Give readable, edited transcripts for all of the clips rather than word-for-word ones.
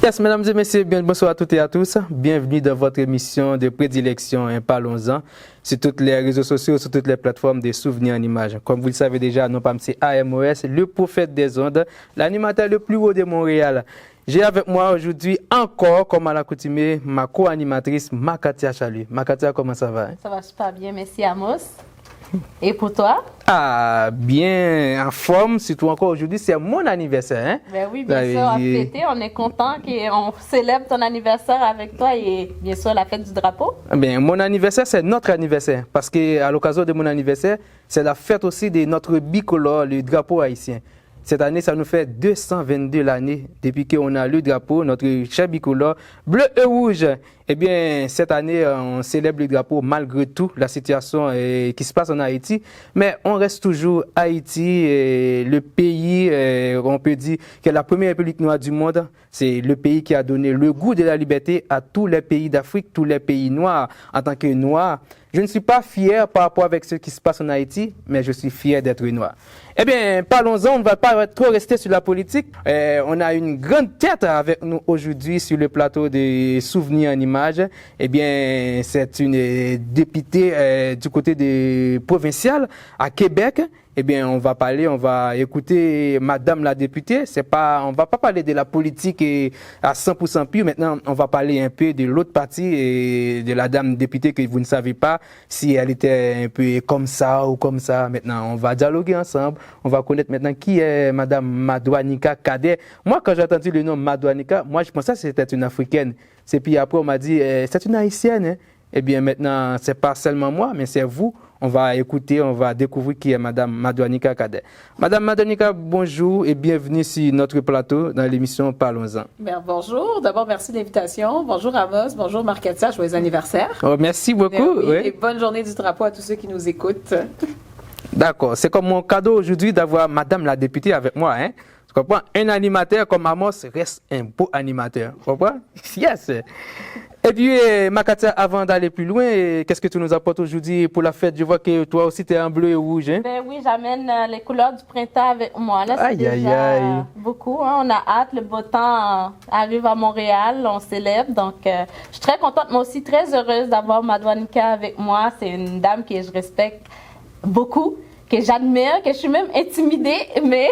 Yes, mesdames et messieurs, bonsoir à toutes et à tous. Bienvenue dans votre émission de prédilection Parlons-en sur toutes les réseaux sociaux, sur toutes les plateformes des souvenirs en images. Comme vous le savez déjà, nous sommes c'est AMOS, le prophète des ondes, l'animateur le plus haut de Montréal. J'ai avec moi aujourd'hui encore, comme à l'accoutumée, ma co-animatrice Makatia Chalut. Makatia, comment ça va? Ça va super bien, merci Amos. Et pour toi? Ah, bien en forme, surtout encore aujourd'hui, c'est mon anniversaire. Hein? Ben oui, bien sûr, à fêter. On est content qu'on célèbre ton anniversaire avec toi et bien sûr la fête du drapeau. Bien, mon anniversaire, c'est notre anniversaire parce qu'à l'occasion de mon anniversaire, c'est la fête aussi de notre bicolore, le drapeau haïtien. Cette année, ça nous fait 222 l'année depuis qu'on a le drapeau, notre cher bicolore, bleu et rouge. Eh bien, cette année, on célèbre le drapeau malgré tout la situation qui se passe en Haïti. Mais on reste toujours Haïti, le pays, on peut dire que la première république noire du monde. C'est le pays qui a donné le goût de la liberté à tous les pays d'Afrique, tous les pays noirs. En tant que noir, je ne suis pas fier par rapport avec ce qui se passe en Haïti, mais je suis fier d'être noir. Eh bien, parlons-en, on ne va pas trop rester sur la politique. On a une grande tête avec nous aujourd'hui sur le plateau des souvenirs en images. Eh bien, c'est une députée du côté des provinciales à Québec. Eh bien, on va écouter Madame la députée. On va pas parler de la politique à 100% pure. Maintenant, on va parler un peu de l'autre partie et de la dame députée que vous ne savez pas si elle était un peu comme ça ou comme ça. Maintenant, on va dialoguer ensemble. On va connaître maintenant qui est Madame Madouanika Cadet. Moi, quand j'ai entendu le nom Madouanika, moi, je pensais que c'était une Africaine. Et puis après, on m'a dit, c'est une Haïtienne. Hein? Eh bien, maintenant, c'est pas seulement moi, mais c'est vous. On va écouter, on va découvrir qui est Madame Madouanika Cadet. Madame Madouanika, bonjour et bienvenue sur notre plateau dans l'émission Parlons-en. Bien, bonjour. D'abord, merci de l'invitation. Bonjour Amos, bonjour Marc-Katia, joyeux anniversaire. Oh, merci beaucoup. Oui, oui. Et bonne journée du drapeau à tous ceux qui nous écoutent. D'accord, c'est comme mon cadeau aujourd'hui d'avoir Madame la députée avec moi. Hein? Tu comprends? Un animateur comme Amos reste un beau animateur. Tu comprends? Yes! Et puis, Makatia, avant d'aller plus loin, qu'est-ce que tu nous apportes aujourd'hui pour la fête? Je vois que toi aussi, tu es en bleu et rouge. Hein? Ben oui, j'amène les couleurs du printemps avec moi. Là, c'est déjà beaucoup. Hein? On a hâte. Le beau temps arrive à Montréal. On célèbre. Donc, je suis très contente, moi aussi, très heureuse d'avoir Madouanika avec moi. C'est une dame que je respecte beaucoup, que j'admire, que je suis même intimidée, mais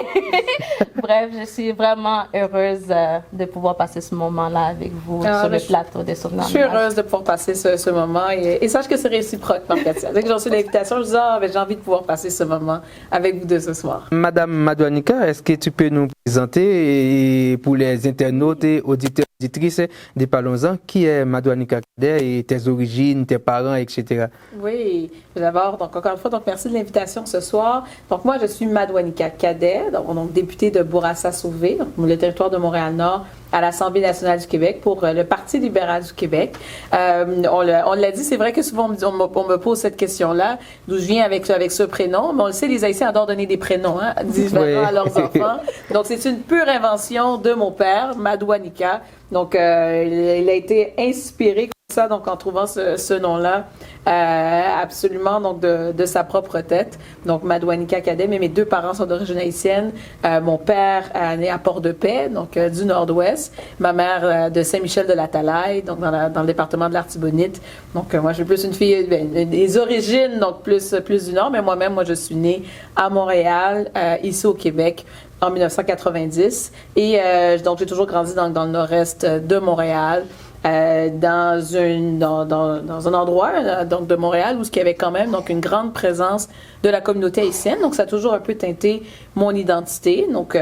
bref, je suis vraiment heureuse de pouvoir passer ce moment-là avec vous sur le plateau des souvenirs. Je suis heureuse de pouvoir passer ce moment et sache que c'est réciproque, Marc-Katia. Dès que j'ai reçu l'invitation, je dis j'ai envie de pouvoir passer ce moment avec vous deux ce soir. Madame Madouanika, est-ce que tu peux nous présenter pour les internautes et auditeurs auditrices des Parlons-en, qui est Madouanika Cadet et tes origines, tes parents, etc. Oui, d'abord, donc encore une fois, donc merci de l'invitation ce soir. Donc moi, je suis Madouanika Cadet, donc députée de Bourassa-Sauvé, donc le territoire de Montréal-Nord, à l'Assemblée nationale du Québec pour le Parti libéral du Québec. On l'a dit, c'est vrai que souvent on me pose cette question-là, d'où je viens avec ce prénom, mais on le sait, les Haïtiens adorent donner des prénoms différents à leurs enfants. Donc c'est une pure invention de mon père, Madouanika. Donc il a été inspiré comme ça, donc en trouvant ce nom-là, absolument donc de sa propre tête. Donc Madouanika Cadet, mais mes deux parents sont d'origine haïtienne. Mon père né à Port-de-Paix, donc du Nord-Ouest. Ma mère de Saint-Michel-de-la-Talaye, donc dans le département de l'Artibonite. Donc moi, je suis plus une fille des origines, donc plus du Nord, mais moi-même, je suis née à Montréal, ici au Québec, en 1990. Et donc j'ai toujours grandi dans le nord-est de Montréal. Dans un endroit donc de Montréal où il y avait quand même donc une grande présence de la communauté haïtienne, donc ça a toujours un peu teinté mon identité, donc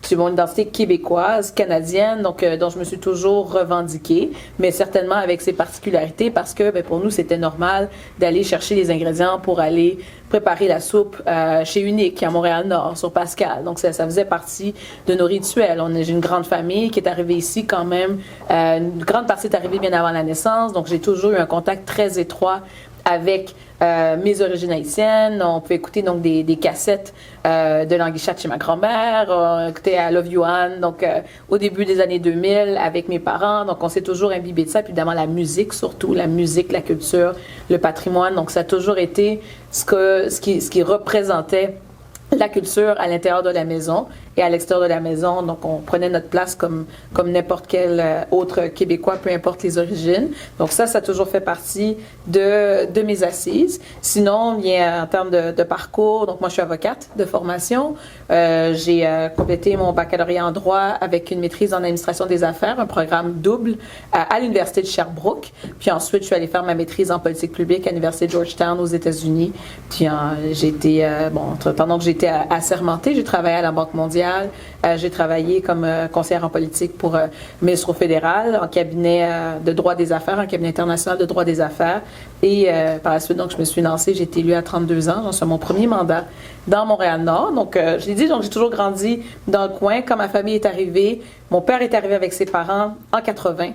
c'est mon identité québécoise, canadienne, donc dont je me suis toujours revendiquée, mais certainement avec ses particularités parce que pour nous c'était normal d'aller chercher les ingrédients pour aller préparer la soupe chez Unique à Montréal-Nord, sur Pascal. Donc ça faisait partie de nos rituels. J'ai une grande famille qui est arrivée ici quand même. Une grande partie est arrivée bien avant la naissance, donc j'ai toujours eu un contact très étroit avec mes origines haïtiennes. On peut écouter donc des cassettes de Languichat chez ma grand-mère. On écoutait I Love You Anne, donc au début des années 2000 avec mes parents. Donc on s'est toujours imbibé de ça. Puis évidemment la musique surtout, la musique, la culture, le patrimoine. Donc ça a toujours été ce qui représentait la culture à l'intérieur de la maison. et à l'extérieur de la maison. Donc, on prenait notre place comme n'importe quel autre Québécois, peu importe les origines. Donc, ça a toujours fait partie de mes assises. Sinon, bien, en termes de parcours, donc moi, je suis avocate de formation. J'ai complété mon baccalauréat en droit avec une maîtrise en administration des affaires, un programme double à l'Université de Sherbrooke. Puis ensuite, je suis allée faire ma maîtrise en politique publique à l'Université de Georgetown aux États-Unis. Puis j'ai été, pendant que j'étais assermentée, j'ai travaillé à la Banque mondiale. J'ai travaillé comme conseillère en politique pour le ministre fédéral, en cabinet de droit des affaires, en cabinet international de droit des affaires. Et par la suite, donc, je me suis lancée. J'ai été élue à 32 ans. J'en suis à mon premier mandat dans Montréal-Nord. Donc, je l'ai dit, donc j'ai toujours grandi dans le coin. Quand ma famille est arrivée, mon père est arrivé avec ses parents en 80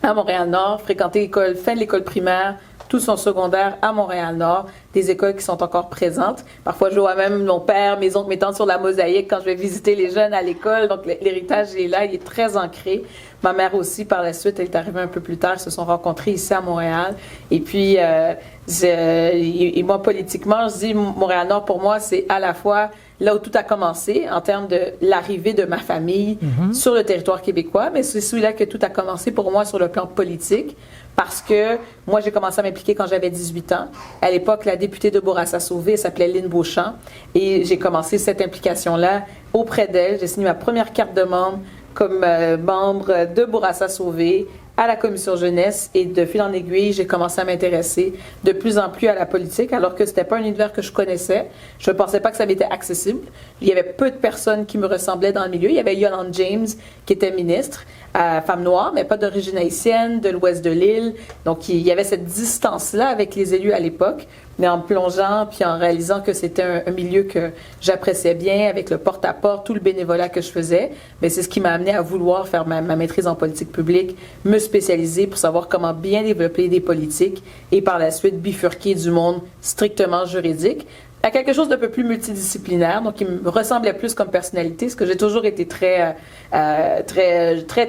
à Montréal-Nord, fréquenté l'école, fin de l'école primaire, tout son secondaire à Montréal-Nord, des écoles qui sont encore présentes. Parfois, je vois même mon père, mes oncles, mes tantes sur la mosaïque quand je vais visiter les jeunes à l'école. Donc, l'héritage est là, il est très ancré. Ma mère aussi, par la suite, elle est arrivée un peu plus tard. Ils se sont rencontrés ici à Montréal. Et puis, et moi, politiquement, je dis Montréal-Nord, pour moi, c'est à la fois là où tout a commencé en termes de l'arrivée de ma famille sur le territoire québécois, mais c'est celui-là que tout a commencé pour moi sur le plan politique. Parce que moi, j'ai commencé à m'impliquer quand j'avais 18 ans. À l'époque, la députée de Bourassa-Sauvé s'appelait Lynn Beauchamp. Et j'ai commencé cette implication-là auprès d'elle. J'ai signé ma première carte de membre comme membre de Bourassa-Sauvé à la commission jeunesse. Et de fil en aiguille, j'ai commencé à m'intéresser de plus en plus à la politique, alors que c'était pas un univers que je connaissais. Je ne pensais pas que ça m'était accessible. Il y avait peu de personnes qui me ressemblaient dans le milieu. Il y avait Yolande James, qui était ministre, femme noire, mais pas d'origine haïtienne, de l'ouest de l'île. Donc, il y avait cette distance-là avec les élus à l'époque. Mais en plongeant, puis en réalisant que c'était un milieu que j'appréciais bien, avec le porte-à-porte, tout le bénévolat que je faisais, mais c'est ce qui m'a amené à vouloir faire ma maîtrise en politique publique, me spécialiser pour savoir comment bien développer des politiques et par la suite bifurquer du monde strictement juridique à quelque chose d'un peu plus multidisciplinaire, donc qui me ressemblait plus comme personnalité, parce que j'ai toujours été très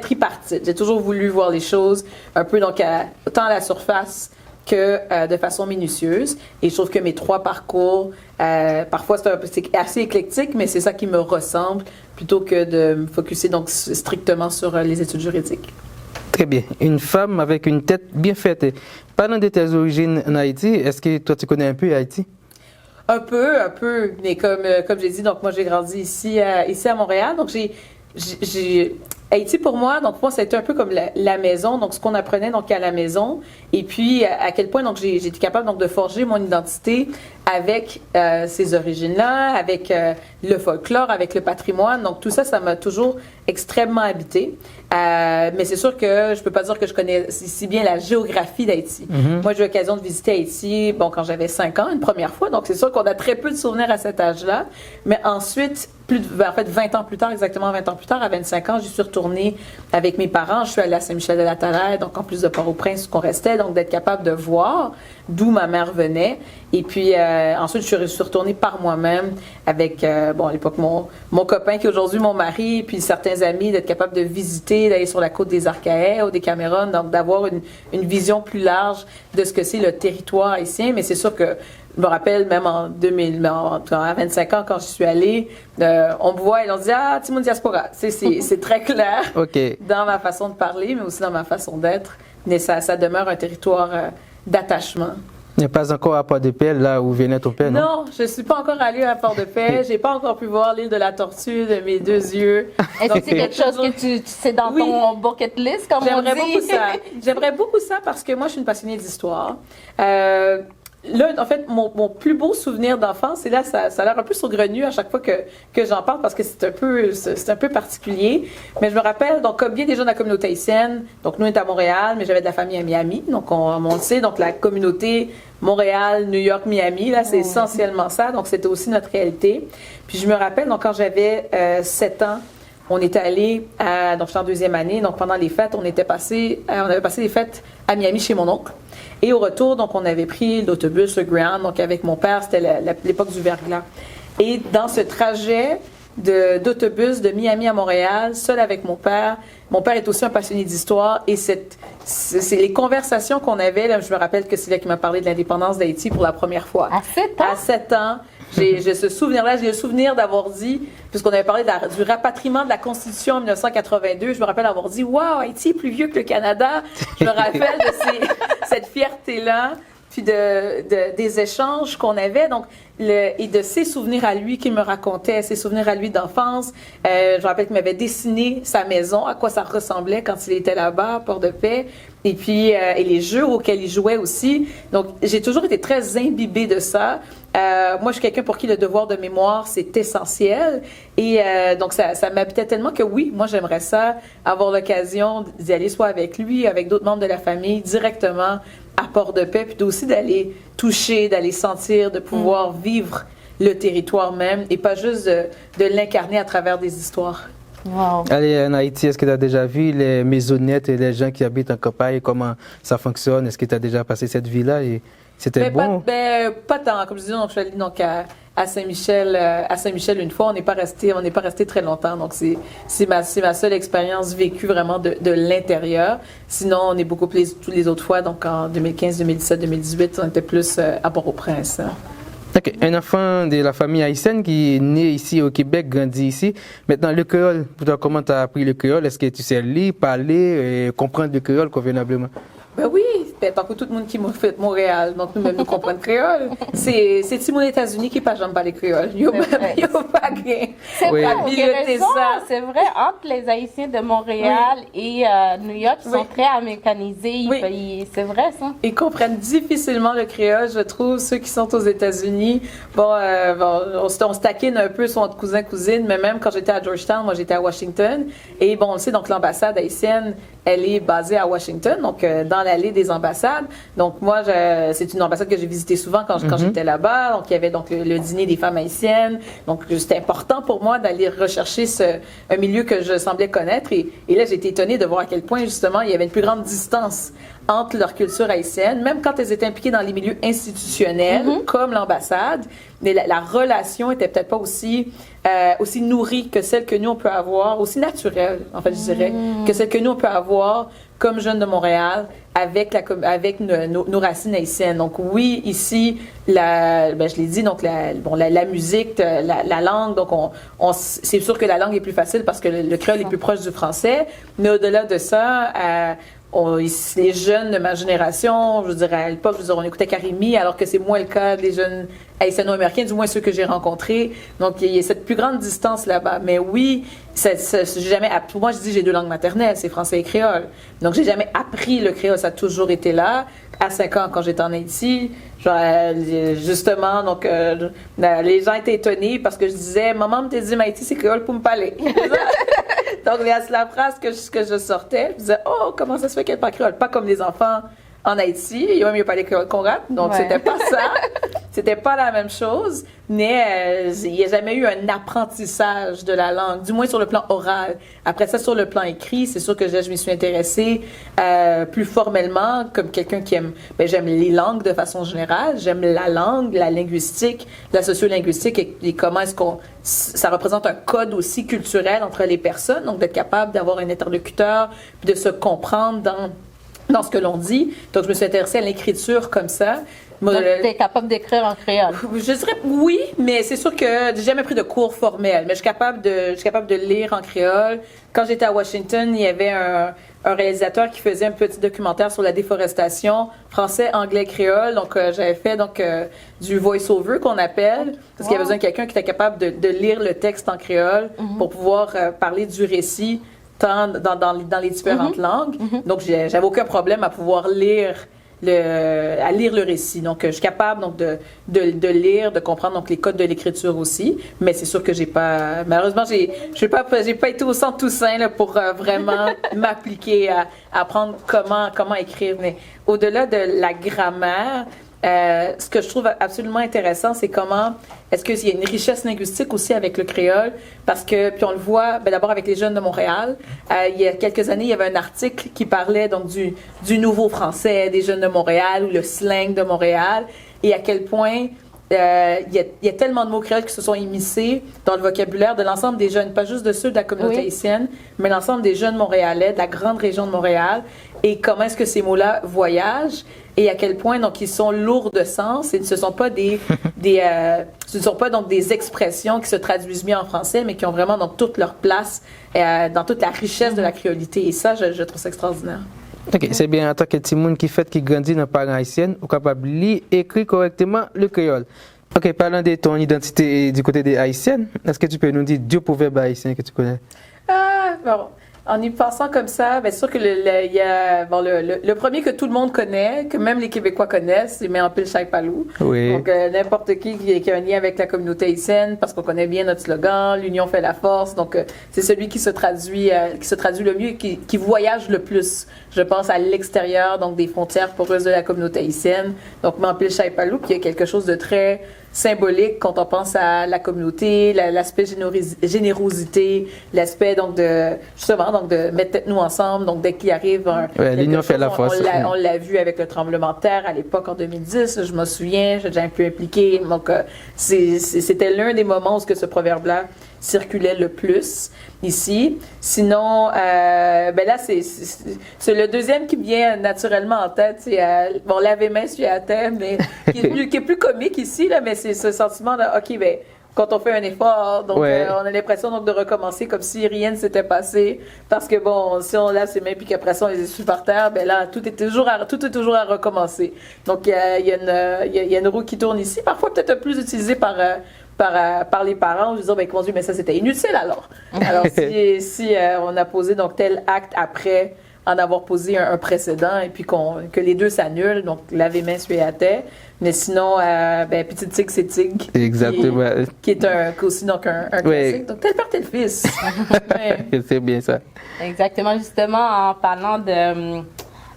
tripartite. J'ai toujours voulu voir les choses un peu donc autant à la surface que de façon minutieuse. Et je trouve que mes trois parcours, parfois c'est assez éclectique, mais c'est ça qui me ressemble, plutôt que de me focusser donc strictement sur les études juridiques. Très bien. Une femme avec une tête bien faite. Parlant de tes origines en Haïti, est-ce que toi tu connais un peu Haïti? Un peu, mais comme j'ai dit, donc moi j'ai grandi ici à Montréal, donc j'ai Haïti pour moi, donc moi ça a été un peu comme la maison, donc ce qu'on apprenait donc à la maison, et puis à quel point donc j'ai été capable donc de forger mon identité avec ces origines-là, avec le folklore, avec le patrimoine, donc tout ça m'a toujours extrêmement habité. Mais c'est sûr que je peux pas dire que je connais si bien la géographie d'Haïti. Moi, j'ai eu l'occasion de visiter Haïti, quand j'avais 5 ans, une première fois, donc c'est sûr qu'on a très peu de souvenirs à cet âge-là. Mais ensuite, 20 ans plus tard, exactement 20 ans plus tard, à 25 ans, j'y suis retournée avec mes parents. Je suis allée à Saint-Michel-de-la-Talaye, donc en plus de Port-au-Prince, où qu'on restait, donc d'être capable de voir d'où ma mère venait. Et puis ensuite, je suis retournée par moi-même avec, à l'époque, mon copain qui est aujourd'hui mon mari, puis certains amis, d'être capable de visiter, d'aller sur la côte des Arcahaie ou des Cameroun, donc d'avoir une vision plus large de ce que c'est le territoire haïtien. Mais c'est sûr que je me rappelle même en 2000, à 25 ans, quand je suis allée, on me voit et on se dit « Ah, Timon Diaspora ». C'est très clair dans ma façon de parler, mais aussi dans ma façon d'être. Mais ça demeure un territoire d'attachement. Il n'y a pas encore à Port-de-Paix, là où venait ton père, non? Non, je ne suis pas encore allée à Port-de-Paix. Je n'ai pas encore pu voir l'île de la Tortue de mes deux yeux. Est-ce que c'est quelque chose que c'est dans ton bucket list, comme on dit? J'aimerais beaucoup ça. J'aimerais beaucoup ça parce que moi, je suis une passionnée d'histoire. Là, en fait, mon plus beau souvenir d'enfance, et là, ça a l'air un peu saugrenu à chaque fois que j'en parle parce que c'est un peu particulier. Mais je me rappelle, donc, comme bien des gens de la communauté haïtienne, donc nous, on est à Montréal, mais j'avais de la famille à Miami. Donc, on le sait, donc la communauté Montréal, New York, Miami, là, c'est essentiellement ça. Donc, c'était aussi notre réalité. Puis, je me rappelle, donc, quand j'avais 7 ans, on était allé donc j'étais en deuxième année, donc pendant les fêtes, on avait passé les fêtes à Miami chez mon oncle. Et au retour, donc on avait pris l'autobus, le Greyhound, donc avec mon père, c'était l'époque du verglas. Et dans ce trajet d'autobus de Miami à Montréal, seul avec mon père est aussi un passionné d'histoire, et c'est les conversations qu'on avait, là, je me rappelle que c'est là qu'il m'a parlé de l'indépendance d'Haïti pour la première fois. À 7 ans? À 7 ans. J'ai ce souvenir-là, j'ai le souvenir d'avoir dit, puisqu'on avait parlé du rapatriement de la Constitution en 1982, je me rappelle avoir dit « Wow, Haïti est plus vieux que le Canada ». Je me rappelle de cette fierté-là, puis des échanges qu'on avait, donc et de ses souvenirs à lui qu'il me racontait, ses souvenirs à lui d'enfance. Je me rappelle qu'il m'avait dessiné sa maison, à quoi ça ressemblait quand il était là-bas à Port-de-Paix, et puis et les jeux auxquels il jouait aussi. Donc j'ai toujours été très imbibée de ça. Moi, je suis quelqu'un pour qui le devoir de mémoire, c'est essentiel. Et donc, ça m'habitait tellement que oui, moi, j'aimerais ça, avoir l'occasion d'y aller soit avec lui, avec d'autres membres de la famille, directement à Port-de-Paix, puis aussi d'aller toucher, d'aller sentir, de pouvoir vivre le territoire même et pas juste de l'incarner à travers des histoires. Wow. Allez, en Haïti, est-ce que tu as déjà vu les maisonnettes et les gens qui habitent en campagne, comment ça fonctionne? Est-ce que tu as déjà passé cette vie-là et c'était bon? Pas tant. Comme je disais, donc, je suis allée donc, à Saint-Michel une fois. On n'est pas resté très longtemps. Donc, c'est ma seule expérience vécue vraiment de l'intérieur. Sinon, on est beaucoup plus toutes les autres fois. Donc, en 2015, 2017, 2018, on était plus à Port-au-Prince. OK. Un enfant de la famille haïtienne qui est né ici au Québec, grandi ici. Maintenant, le créole, comment tu as appris le créole? Est-ce que tu sais lire, parler et comprendre le créole convenablement? Ben oui, tant que tout le monde qui m'a fait Montréal, donc nous-mêmes nous comprenons créole. C'est Timon aux États-Unis qui pas jamais parler créole. Yo pas rien. C'est vrai, c'est vrai, entre les Haïtiens de Montréal et New York, ils sont très américanisés. C'est vrai, ça. Ils comprennent difficilement le créole, je trouve, ceux qui sont aux États-Unis. On se taquine un peu sur notre cousin-cousine, mais même quand j'étais à Georgetown, moi j'étais à Washington. Et bon, on le sait, donc l'ambassade haïtienne, elle est basée à Washington, donc dans l'allée des ambassades. Donc moi, c'est une ambassade que j'ai visitée souvent quand j'étais là-bas. Donc il y avait donc le dîner des femmes haïtiennes. Donc c'était important pour moi d'aller rechercher un milieu que je semblais connaître. Et là, j'ai été étonnée de voir à quel point justement il y avait une plus grande distance entre leur culture haïtienne, même quand elles étaient impliquées dans les milieux institutionnels, comme l'ambassade, mais la relation était peut-être pas aussi nourrie que celle que nous on peut avoir, aussi naturelle, en fait, je dirais, que celle que nous on peut avoir comme jeunes de Montréal avec nos racines haïtiennes. Donc oui, ici, je l'ai dit, donc la musique, la langue, donc c'est sûr que la langue est plus facile parce que le créole est plus proche du français, mais au-delà de ça, les jeunes de ma génération, je dirais à l'époque, on écoutait Karimi, alors que c'est moins le cas des jeunes haïtiano-américains, du moins ceux que j'ai rencontrés. Donc, il y a cette plus grande distance là-bas. Mais oui, pour moi, je dis j'ai deux langues maternelles, c'est français et créole. Donc, j'ai jamais appris le créole, ça a toujours été là. À 5 ans, quand j'étais en Haïti, justement, donc, les gens étaient étonnés parce que je disais, maman me dit, Haïti, c'est créole pour me parler. Donc, il y a la phrase que je sortais, je disais, oh, comment ça se fait qu'elle parle créole? Pas comme les enfants en Haïti, il y a même pas les créoles qu'on rate, donc c'était pas ça. C'était pas la même chose, mais il n'y a jamais eu un apprentissage de la langue, du moins sur le plan oral. Après ça, sur le plan écrit, c'est sûr que je m'y suis intéressée plus formellement, comme quelqu'un qui aime, j'aime les langues de façon générale, j'aime la langue, la linguistique, la sociolinguistique et comment est-ce ça représente un code aussi culturel entre les personnes, donc d'être capable d'avoir un interlocuteur, puis de se comprendre dans ce que l'on dit. Donc, je me suis intéressée à l'écriture comme ça. Donc, tu es capable d'écrire en créole? Je dirais oui, mais c'est sûr que j'ai jamais pris de cours formels, mais je suis capable de lire en créole. Quand j'étais à Washington, il y avait un réalisateur qui faisait un petit documentaire sur la déforestation, français, anglais, créole. Donc, j'avais fait du voice-over qu'on appelle, parce qu'il y avait besoin de quelqu'un qui était capable de lire le texte en créole pour pouvoir parler du récit dans les différentes langues. Donc, j'avais aucun problème à pouvoir lire le récit. Donc, je suis capable de lire, de comprendre donc les codes de l'écriture aussi. Mais c'est sûr que malheureusement, j'ai pas été au Centre Toussaint là, pour vraiment m'appliquer à apprendre comment écrire. Mais au-delà de la grammaire, ce que je trouve absolument intéressant, c'est est-ce qu'il y a une richesse linguistique aussi avec le créole? Parce que, puis on le voit, d'abord avec les jeunes de Montréal, il y a quelques années, il y avait un article qui parlait donc du nouveau français des jeunes de Montréal ou le slang de Montréal et à quel point y a tellement de mots créoles qui se sont immiscés dans le vocabulaire de l'ensemble des jeunes, pas juste de ceux de la communauté haïtienne, mais l'ensemble des jeunes montréalais, de la grande région de Montréal, et comment est-ce que ces mots-là voyagent et à quel point donc ils sont lourds de sens et ce ne sont pas ce ne sont pas donc des expressions qui se traduisent bien en français, mais qui ont vraiment donc toute leur place dans toute la richesse de la créolité. Et ça, je trouve ça extraordinaire. Ok, c'est bien en tant que petit monde qui grandit dans les parents haïtiens, ou capable de lire et écrire correctement le créole. Ok, parlant de ton identité du côté des haïtiennes, est-ce que tu peux nous dire deux proverbes haïtiens que tu connais? Bon. En y pensant comme ça, bien sûr que il y a le premier que tout le monde connaît, que même les Québécois connaissent, c'est "Mais en pile chaque palou". Oui. Donc n'importe qui a un lien avec la communauté haïtienne, parce qu'on connaît bien notre slogan, l'union fait la force. Donc c'est celui qui se traduit le mieux, et qui voyage le plus. Je pense à l'extérieur, donc des frontières poreuses de la communauté haïtienne. Donc "Mais en pile chaque palou", qui est quelque chose de très symbolique quand on pense à la communauté, l'aspect générosité, l'aspect donc de mettre tête nous ensemble. Donc dès qu'il arrive l'union fait la force. On l'a vu avec le tremblement de terre à l'époque en 2010, je me souviens, j'ai déjà un peu impliqué. Donc c'était l'un des moments où ce proverbe-là circulait le plus ici. Sinon, là, c'est le deuxième qui me vient naturellement en tête. C'est "Lave main sur la terre", mais qui est plus comique ici, là, mais c'est ce sentiment de OK, ben quand on fait un effort, donc on a l'impression donc de recommencer comme si rien ne s'était passé, parce que bon, si on lave ses mains puis qu'après ça on les essuie par terre, ben là tout est toujours à recommencer. Donc il y a une roue qui tourne ici, parfois peut-être plus utilisée par les parents, je dis ben mon Dieu, mais ça c'était inutile alors. Alors si on a posé donc tel acte après en avoir posé un précédent et puis que les deux s'annulent, donc laver main suer à terre. Mais sinon, petite tig, c'est tig. Exactement. Qui est aussi donc un classique. Donc tel père, tel fils. C'est bien ça. Exactement, justement, en parlant de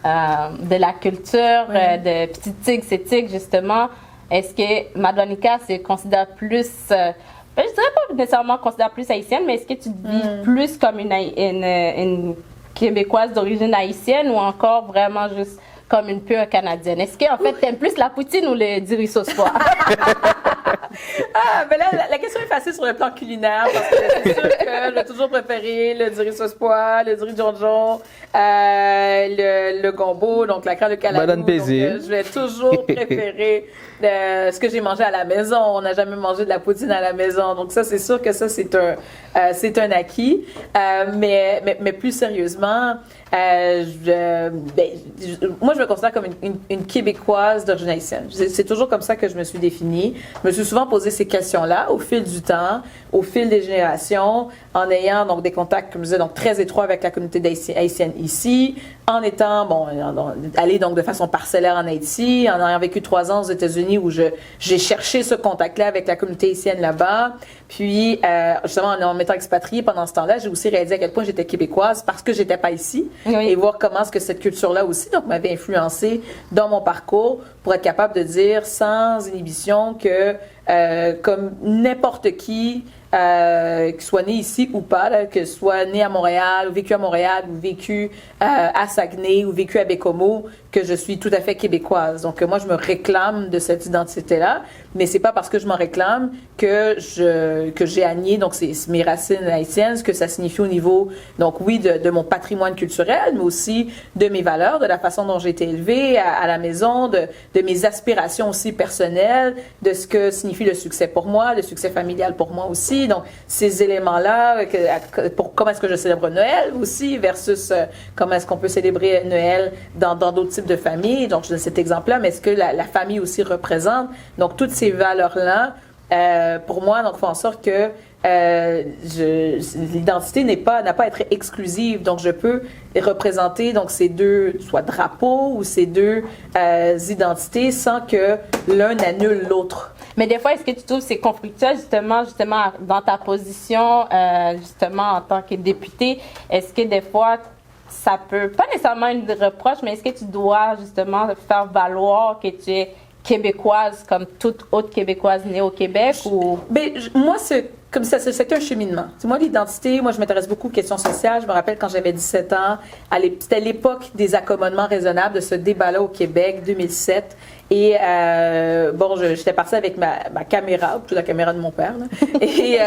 la culture, de petite tig, c'est tig, justement, est-ce que Madwanika se considère plus, je dirais pas nécessairement considère plus haïtienne, mais est-ce que tu te vis plus comme une Québécoise d'origine haïtienne ou encore vraiment juste comme une pure Canadienne? Est-ce qu'en fait, t'aimes plus la poutine ou le diri sauce pois? Ben là, la question est facile sur le plan culinaire, parce que c'est sûr que j'ai toujours préféré le diri sauce pois, le diri jonjon, le gombo, donc la crème de calamou. Madame Bézier. Je vais toujours préférer ce que j'ai mangé à la maison. On n'a jamais mangé de la poutine à la maison, donc ça, c'est sûr que ça, c'est un acquis. Mais plus sérieusement, moi, je me considère comme une Québécoise d'origine haïtienne. C'est toujours comme ça que je me suis définie. Je me suis souvent posé ces questions-là au fil du temps, au fil des générations, en ayant donc des contacts, comme je disais, donc très étroits avec la communauté haïtienne ici, en étant, allé donc de façon parcellaire en Haïti, en ayant vécu 3 ans aux États-Unis où j'ai cherché ce contact-là avec la communauté haïtienne là-bas. Puis, justement, en m'étant expatriée pendant ce temps-là, j'ai aussi réalisé à quel point j'étais québécoise parce que j'étais pas ici. Oui. Et voir comment est-ce que cette culture-là aussi donc m'avait influencée dans mon parcours pour être capable de dire sans inhibition que comme n'importe qui soit né ici ou pas, là, que soit né à Montréal, ou vécu à Montréal, ou vécu à Saguenay, ou vécu à Bécomo, que je suis tout à fait québécoise. Donc moi, je me réclame de cette identité-là, mais c'est pas parce que je m'en réclame que j'ai annié donc mes racines haïtiennes, ce que ça signifie au niveau donc oui de mon patrimoine culturel, mais aussi de mes valeurs, de la façon dont j'ai été élevée à la maison, de mes aspirations aussi personnelles, de ce que signifie le succès pour moi, le succès familial pour moi aussi. Donc ces éléments-là, comment est-ce que je célèbre Noël aussi versus comment est-ce qu'on peut célébrer Noël dans d'autres types de familles. Donc je donne cet exemple-là, mais est-ce que la famille aussi représente donc toutes ces valeurs-là pour moi, donc font en sorte que l'identité n'a pas à être exclusive. Donc je peux représenter donc ces deux soit drapeaux ou ces deux identités sans que l'un n'annule l'autre. Mais des fois, est-ce que tu trouves c'est conflictuel justement dans ta position justement en tant que députée? Est-ce que des fois ça peut pas nécessairement une reproche, mais est-ce que tu dois justement faire valoir que tu es québécoise comme toute autre Québécoise née au Québec ou? Moi, comme ça, c'était un cheminement. C'est moi, l'identité, moi, je m'intéresse beaucoup aux questions sociales. Je me rappelle quand j'avais 17 ans, c'était l'époque des accommodements raisonnables, de ce débat-là au Québec, 2007. Et j'étais partie avec ma caméra, plutôt la caméra de mon père, là, et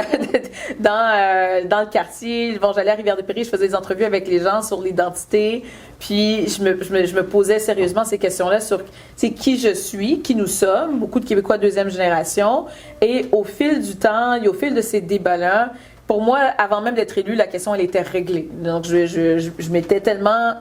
dans le quartier. Bon, j'allais à Rivière-des-Prairies, je faisais des entrevues avec les gens sur l'identité. Puis je me posais sérieusement ces questions-là sur qui je suis, qui nous sommes, beaucoup de Québécois deuxième génération. Et au fil du temps et au fil de ces débats-là, pour moi, avant même d'être élue, la question, elle était réglée. Donc, je m'étais tellement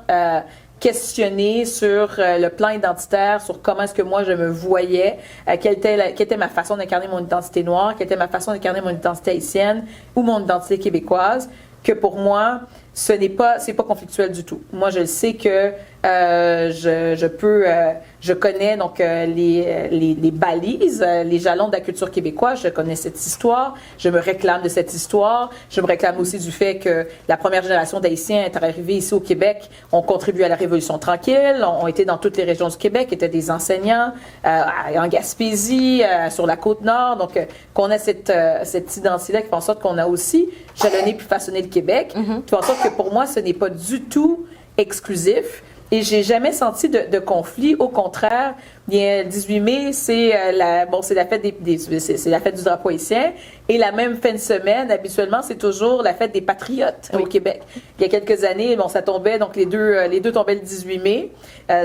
questionnée sur le plan identitaire, sur comment est-ce que moi je me voyais, quelle était ma façon d'incarner mon identité noire, quelle était ma façon d'incarner mon identité haïtienne ou mon identité québécoise, que pour moi, c'est pas conflictuel du tout. Moi, je sais que je connais donc les balises, les jalons de la culture québécoise. Je connais cette histoire. Je me réclame de cette histoire. Je me réclame aussi du fait que la première génération d'Haïtiens est arrivée ici au Québec, ont contribué à la Révolution tranquille, ont été dans toutes les régions du Québec, étaient des enseignants en Gaspésie, sur la Côte-Nord. Donc, qu'on a cette identité-là qui fait en sorte qu'on a aussi jalonné puis façonné le Québec. Qui fait en sorte que pour moi, ce n'est pas du tout exclusif. Et j'ai jamais senti de conflit. Au contraire, le 18 mai, c'est la fête c'est la fête du drapeau haïtien. Et la même fin de semaine, habituellement, c'est toujours la fête des patriotes au Québec. Il y a quelques années, ça tombait, donc les deux tombaient le 18 mai.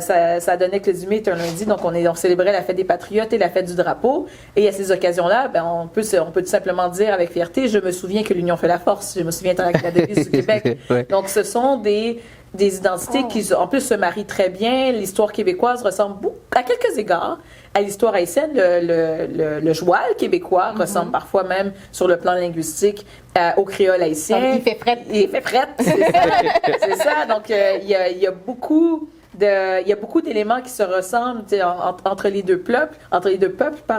Ça donnait que le 18 mai était un lundi, donc on célébrait la fête des patriotes et la fête du drapeau. Et à ces occasions-là, on peut tout simplement dire avec fierté, je me souviens que l'union fait la force. Je me souviens de la devise du Québec. Ouais. Donc, ce sont des identités qui, en plus, se marient très bien. L'histoire québécoise ressemble à quelques égards à l'histoire haïtienne. Le joual québécois ressemble parfois même, sur le plan linguistique, au créole haïtien. Donc, il fait fret. Il fait fret, c'est ça. C'est ça. Donc, il y a beaucoup d'éléments qui se ressemblent entre les deux peuples,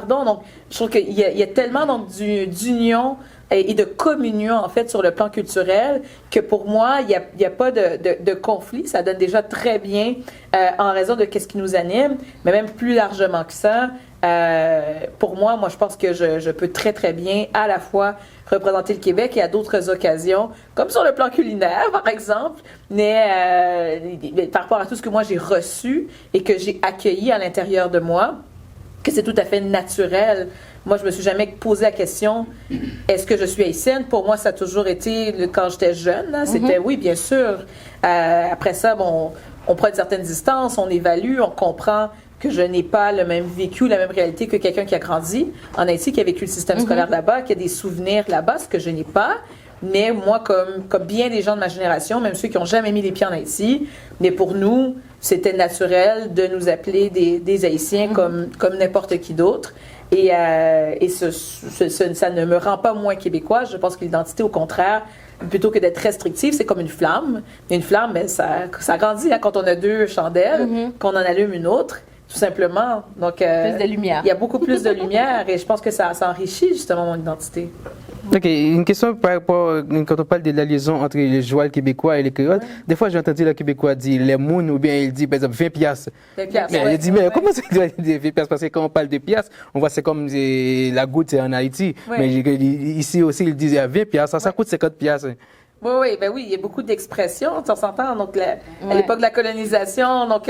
Donc, je trouve qu'il y a tellement donc d'union et de communion, en fait, sur le plan culturel, que pour moi, il n'y a pas de conflit. Ça donne déjà très bien en raison de ce qui nous anime, mais même plus largement que ça. Pour moi, je pense que je peux très, très bien à la fois représenter le Québec et à d'autres occasions, comme sur le plan culinaire, par exemple, mais par rapport à tout ce que moi j'ai reçu et que j'ai accueilli à l'intérieur de moi, que c'est tout à fait naturel. Moi, je me suis jamais posé la question, est-ce que je suis haïtienne? Pour moi, ça a toujours été, quand j'étais jeune, c'était oui, bien sûr. Après ça, on prend une certaine distance, on évalue, on comprend que je n'ai pas le même vécu, la même réalité que quelqu'un qui a grandi en Haïti, qui a vécu le système scolaire là-bas, qui a des souvenirs là-bas, ce que je n'ai pas. Mais moi, comme bien des gens de ma génération, même ceux qui n'ont jamais mis les pieds en Haïti, mais pour nous, c'était naturel de nous appeler des Haïtiens comme n'importe qui d'autre. Et ça ne me rend pas moins québécoise. Je pense que l'identité, au contraire, plutôt que d'être restrictive, c'est comme une flamme. Une flamme, ça grandit quand on a deux chandelles, qu'on en allume une autre. Tout simplement. Donc, plus de lumière. Il y a beaucoup plus de lumière et je pense que ça enrichit justement mon identité. OK. Une question par rapport, quand on parle de la liaison entre les joual québécois et les créoles, des fois j'ai entendu le Québécois dire les mounes ou bien il dit par exemple 20 piastres. 20 piastres. Mais il dit, mais comment ça doit dire 20 piastres? Parce que quand on parle de piastres, on voit c'est comme la goutte c'est en Haïti. Ouais. Mais ici aussi, il disait 20 piastres, ça coûte 50 piastres. Oui, il y a beaucoup d'expressions, on s'entend. Donc, à l'époque de la colonisation, donc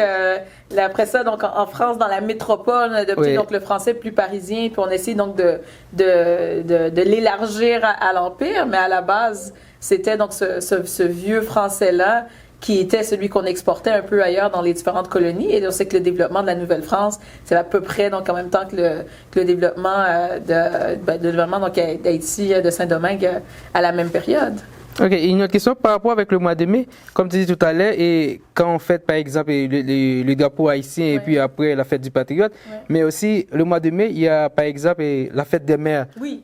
après ça, donc en France, dans la métropole, on a adopté donc le français plus parisien, puis on essaie donc de l'élargir à l'Empire, mais à la base, c'était donc ce vieux français-là qui était celui qu'on exportait un peu ailleurs dans les différentes colonies. Et on sait que le développement de la Nouvelle-France, c'est à peu près donc en même temps que le développement d'Haïti, de Saint-Domingue à la même période. OK. Une autre question par rapport avec le mois de mai. Comme tu dis tout à l'heure, et quand on fête, par exemple, le drapeau haïtien et puis après la fête du patriote, mais aussi le mois de mai, il y a, par exemple, la fête des mères. Oui.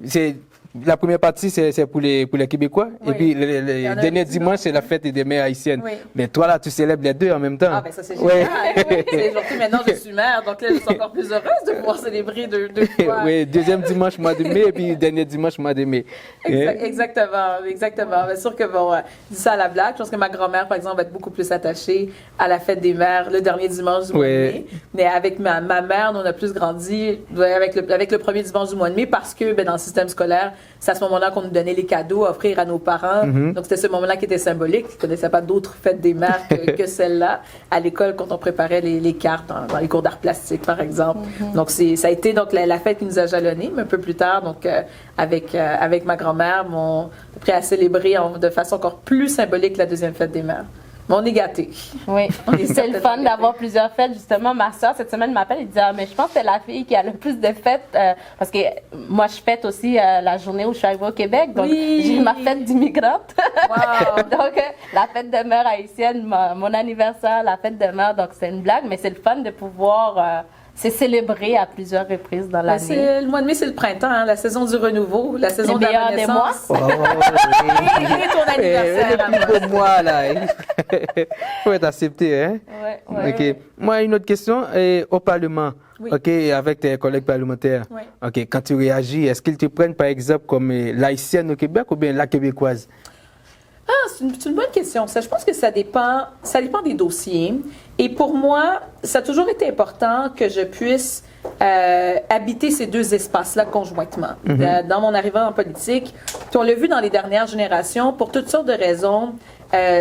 La première partie, c'est pour les Québécois. Oui. Et puis, le dernier dimanche, c'est la fête des mères haïtiennes. Oui. Mais toi, là, tu célèbres les deux en même temps. Ah, ben ça, c'est génial. Oui. Surtout maintenant, je suis mère. Donc là, je suis encore plus heureuse de pouvoir célébrer deux fois. Oui, deuxième dimanche, mois de mai, et puis dernier dimanche, mois de mai. Exactement. Bien sûr que, je dis ça à la blague. Je pense que ma grand-mère, par exemple, va être beaucoup plus attachée à la fête des mères le dernier dimanche du mois de mai. Mais avec ma mère, nous, on a plus grandi avec le premier dimanche du mois de mai parce que, dans le système scolaire, c'est à ce moment-là qu'on nous donnait les cadeaux à offrir à nos parents. Donc, c'était ce moment-là qui était symbolique. Je ne connaissais pas d'autres fêtes des mères que celle-là à l'école quand on préparait les cartes dans les cours d'art plastique, par exemple. Donc, ça a été donc la fête qui nous a jalonnés, mais un peu plus tard, donc, avec ma grand-mère, on a pris à célébrer de façon encore plus symbolique la deuxième fête des mères. Mais on est gâtés. Oui, c'est le fun d'avoir plusieurs fêtes. Justement, ma soeur, cette semaine, m'appelle et dit « Ah, mais je pense que c'est la fille qui a le plus de fêtes. Parce que moi, je fête aussi la journée où je suis arrivée au Québec. Donc, j'ai ma fête d'immigrante. Wow. Donc, la fête de mère haïtienne, mon anniversaire, la fête de mère. Donc, c'est une blague, mais c'est le fun de pouvoir... c'est célébré à plusieurs reprises dans l'année. Le mois de mai, c'est le printemps, hein, la saison du renouveau, la saison de la renaissance. Des mois. Et ton anniversaire. Pour moi, là. Faut être accepté, hein? Ouais. OK. Moi, une autre question. Au Parlement, Oui. OK, avec tes collègues parlementaires, Oui. OK, quand tu réagis, est-ce qu'ils te prennent, par exemple, comme l'haïtienne au Québec ou bien la québécoise? C'est une bonne question. Ça, je pense que ça dépend des dossiers. Et pour moi, ça a toujours été important que je puisse habiter ces deux espaces-là conjointement. Dans mon arrivée en politique, puis on l'a vu dans les dernières générations, pour toutes sortes de raisons,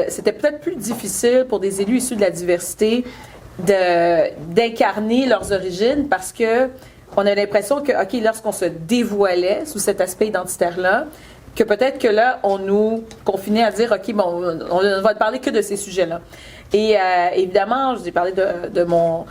c'était peut-être plus difficile pour des élus issus de la diversité d'incarner leurs origines parce que on a l'impression que, OK, lorsqu'on se dévoilait sous cet aspect identitaire-là, que peut-être que là, on nous confinait à dire, OK, bon, on ne va parler que de ces sujets-là. Et évidemment, je vous ai parlé de mon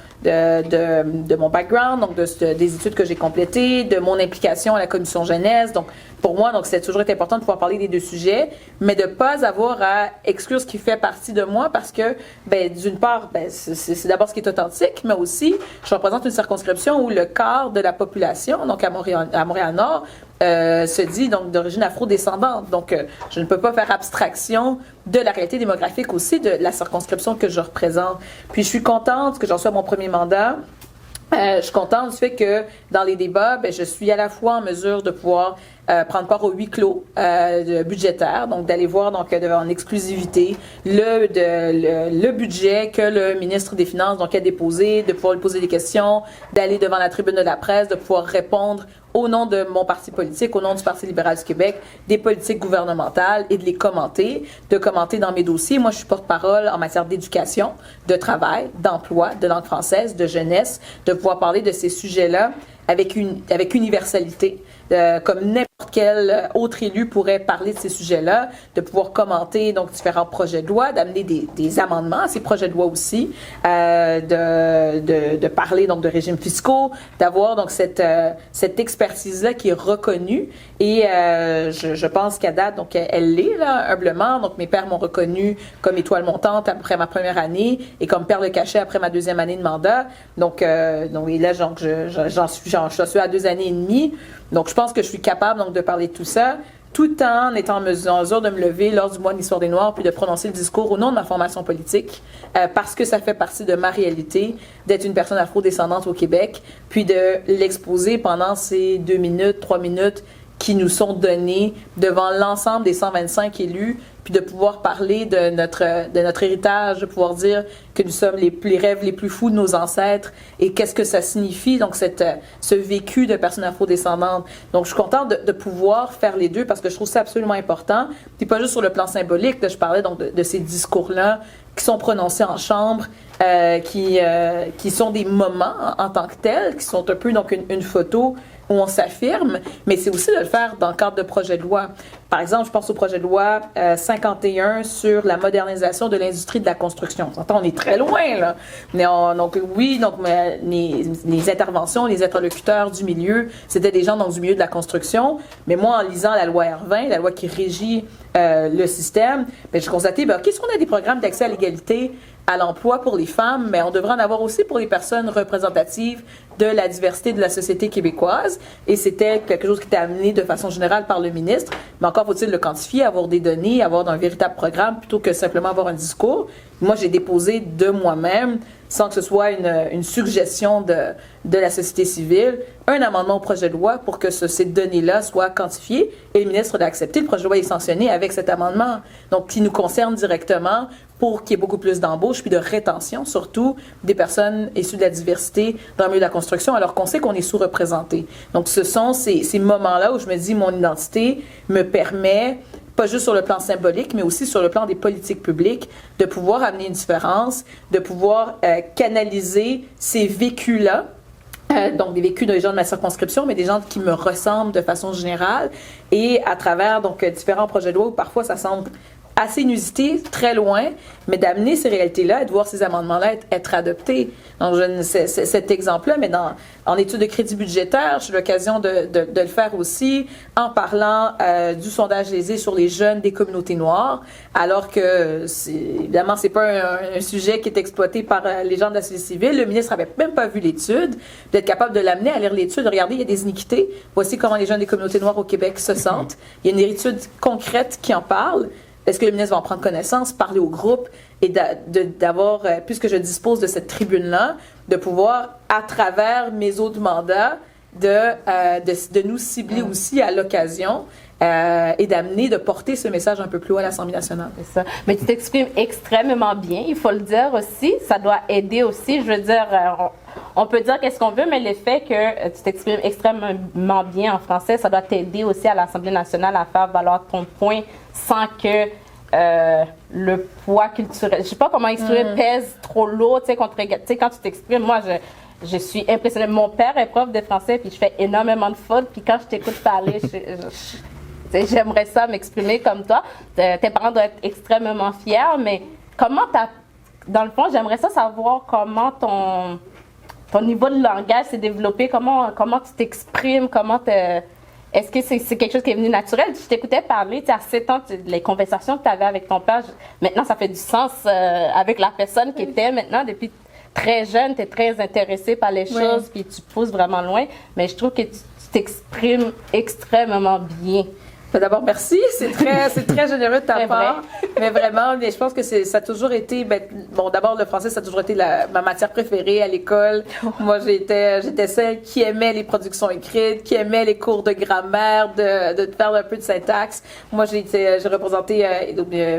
background, donc des études que j'ai complétées, de mon implication à la commission jeunesse. Donc, pour moi, donc c'est toujours été important de pouvoir parler des deux sujets, mais de ne pas avoir à exclure ce qui fait partie de moi parce que, d'une part, c'est d'abord ce qui est authentique, mais aussi, je représente une circonscription où le quart de la population, donc à Montréal-Nord, se dit donc d'origine afro-descendante. Donc, je ne peux pas faire abstraction de la réalité démographique aussi de la circonscription que je représente. Puis, je suis contente que j'en sois à mon premier mandat. Je suis contente du fait que dans les débats, je suis à la fois en mesure de pouvoir prendre part au huis clos budgétaire, donc d'aller voir donc en exclusivité le budget que le ministre des Finances donc a déposé, de pouvoir lui poser des questions, d'aller devant la tribune de la presse, de pouvoir répondre au nom de mon parti politique, au nom du Parti libéral du Québec, des politiques gouvernementales et de les commenter, de commenter dans mes dossiers. Moi, je suis porte-parole en matière d'éducation, de travail, d'emploi, de langue française, de jeunesse, de pouvoir parler de ces sujets-là avec universalité, comme n'importe quel autre élu pourrait parler de ces sujets-là, de pouvoir commenter donc différents projets de loi, d'amener des amendements à ces projets de loi aussi, de parler donc de régimes fiscaux, d'avoir donc cette expertise-là qui est reconnue et je pense qu'à date donc elle l'est là humblement. Donc mes pairs m'ont reconnu comme étoile montante après ma première année et comme perle cachée après ma deuxième année de mandat. Donc et là donc j'en suis à 2 années et demie. Donc, je pense que je suis capable donc de parler de tout ça, tout en étant en mesure de me lever lors du mois de l'Histoire des Noirs puis de prononcer le discours au nom de ma formation politique, parce que ça fait partie de ma réalité d'être une personne afro-descendante au Québec, puis de l'exposer pendant ces 2 minutes, 3 minutes qui nous sont données devant l'ensemble des 125 élus, puis de pouvoir parler de notre héritage, de pouvoir dire que nous sommes les rêves les plus fous de nos ancêtres et qu'est-ce que ça signifie, donc ce vécu de personnes afro-descendantes. Donc, je suis contente de pouvoir faire les deux parce que je trouve ça absolument important. Puis pas juste sur le plan symbolique, là, je parlais donc de ces discours-là qui sont prononcés en chambre, qui sont des moments en tant que tels, qui sont un peu donc une photo où on s'affirme, mais c'est aussi de le faire dans le cadre de projets de loi. Par exemple, je pense au projet de loi 51 sur la modernisation de l'industrie de la construction. On est très loin, là. Mais les interventions, les interlocuteurs du milieu, c'était des gens donc, du milieu de la construction. Mais moi, en lisant la loi R20, la loi qui régit le système, je constatais, qu'est-ce qu'on a des programmes d'accès à l'égalité à l'emploi pour les femmes, mais on devrait en avoir aussi pour les personnes représentatives de la diversité de la société québécoise. Et c'était quelque chose qui était amené de façon générale par le ministre. Mais encore faut-il le quantifier, avoir des données, avoir un véritable programme plutôt que simplement avoir un discours. Moi, j'ai déposé de moi-même, sans que ce soit une suggestion de la société civile, un amendement au projet de loi pour que ces données-là soient quantifiées. Et le ministre l'a accepté. Le projet de loi est sanctionné avec cet amendement, donc qui nous concerne directement pour qu'il y ait beaucoup plus d'embauches puis de rétention, surtout des personnes issues de la diversité dans le milieu de la construction, alors qu'on sait qu'on est sous-représenté. Donc, ce sont ces moments-là où je me dis, mon identité me permet, pas juste sur le plan symbolique, mais aussi sur le plan des politiques publiques, de pouvoir amener une différence, de pouvoir canaliser ces vécus-là, donc des vécus des gens de ma circonscription, mais des gens qui me ressemblent de façon générale, et à travers donc différents projets de loi où parfois ça semble assez inusité, très loin, mais d'amener ces réalités-là et de voir ces amendements-là être adoptés. Donc, cet exemple-là, mais en études de crédit budgétaire, j'ai eu l'occasion de le faire aussi en parlant du sondage lésé sur les jeunes des communautés noires, alors que, évidemment, c'est pas un sujet qui est exploité par les gens de la société civile. Le ministre n'avait même pas vu l'étude. D'être capable de l'amener à lire l'étude, regardez, il y a des iniquités. Voici comment les jeunes des communautés noires au Québec se sentent. Il y a une étude concrète qui en parle. Est-ce que le ministre va en prendre connaissance, parler au groupe et d'avoir, puisque je dispose de cette tribune-là, de pouvoir, à travers mes autres mandats, de nous cibler aussi à l'occasion et d'amener, de porter ce message un peu plus haut à l'Assemblée nationale. C'est ça. Mais tu t'exprimes extrêmement bien, il faut le dire aussi. Ça doit aider aussi. Je veux dire, on peut dire qu'est-ce qu'on veut, mais le fait que tu t'exprimes extrêmement bien en français, ça doit t'aider aussi à l'Assemblée nationale à faire valoir ton point sans que le poids culturel, je sais pas comment exprimer, pèse trop lourd, tu sais, quand tu t'exprimes, moi, je suis impressionnée. Mon père est prof de français, puis je fais énormément de fautes, puis quand je t'écoute parler, j'aimerais ça m'exprimer comme toi. Tes parents doivent être extrêmement fiers, mais dans le fond, j'aimerais ça savoir comment ton niveau de langage s'est développé, comment tu t'exprimes, est-ce que c'est quelque chose qui est venu naturel? Je t'écoutais parler, à 7 ans, les conversations que tu avais avec ton père, maintenant ça fait du sens avec la personne qui était maintenant depuis très jeune, tu es très intéressée par les choses, puis tu pousses vraiment loin, mais je trouve que tu t'exprimes extrêmement bien. D'abord, merci. C'est très généreux de ta part. Mais vraiment, je pense que ça a toujours été, d'abord, le français, ça a toujours été ma matière préférée à l'école. Moi, j'étais celle qui aimait les productions écrites, qui aimait les cours de grammaire, de faire un peu de syntaxe. Moi, j'ai représenté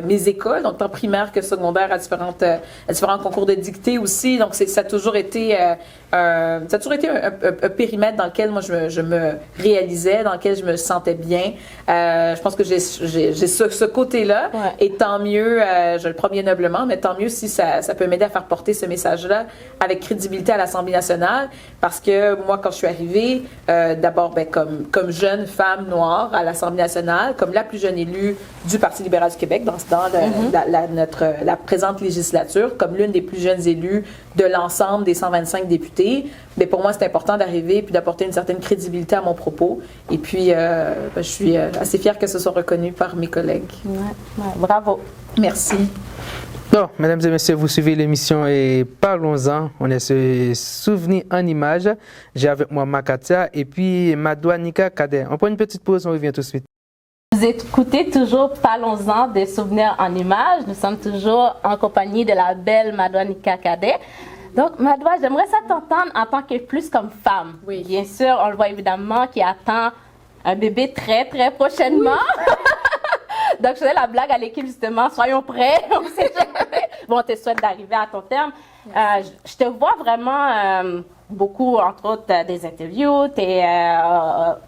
mes écoles, donc tant primaire que secondaire, à différents concours de dictée aussi. Donc, ça a toujours été un périmètre dans lequel moi je me réalisais, dans lequel je me sentais bien. Je pense que j'ai ce côté-là, et tant mieux, je le prends bien noblement, mais tant mieux si ça peut m'aider à faire porter ce message-là avec crédibilité à l'Assemblée nationale, parce que moi, quand je suis arrivée, d'abord comme jeune femme noire à l'Assemblée nationale, comme la plus jeune élue du Parti libéral du Québec dans la présente législature, comme l'une des plus jeunes élues de l'ensemble des 125 députés, mais pour moi, c'est important d'arriver puis d'apporter une certaine crédibilité à mon propos. Et puis, je suis assez fière que ce soit reconnu par mes collègues. Bravo. Merci. Bon, mesdames et messieurs, vous suivez l'émission et parlons-en. On est sur Souvenirs en images. J'ai avec moi Makatia et puis Madwanika Cadet. On prend une petite pause, on revient tout de suite. Vous écoutez toujours Parlons-en des souvenirs en images. Nous sommes toujours en compagnie de la belle Madwanika Cadet. Donc, Madwa, j'aimerais ça t'entendre en tant que plus comme femme. Oui. Bien sûr, on le voit évidemment qui attend un bébé très, très prochainement. Oui. Donc, je faisais la blague à l'équipe, justement, soyons prêts. On sait jamais. Bon, on te souhaite d'arriver à ton terme. Je te vois vraiment beaucoup, entre autres, des interviews, tu es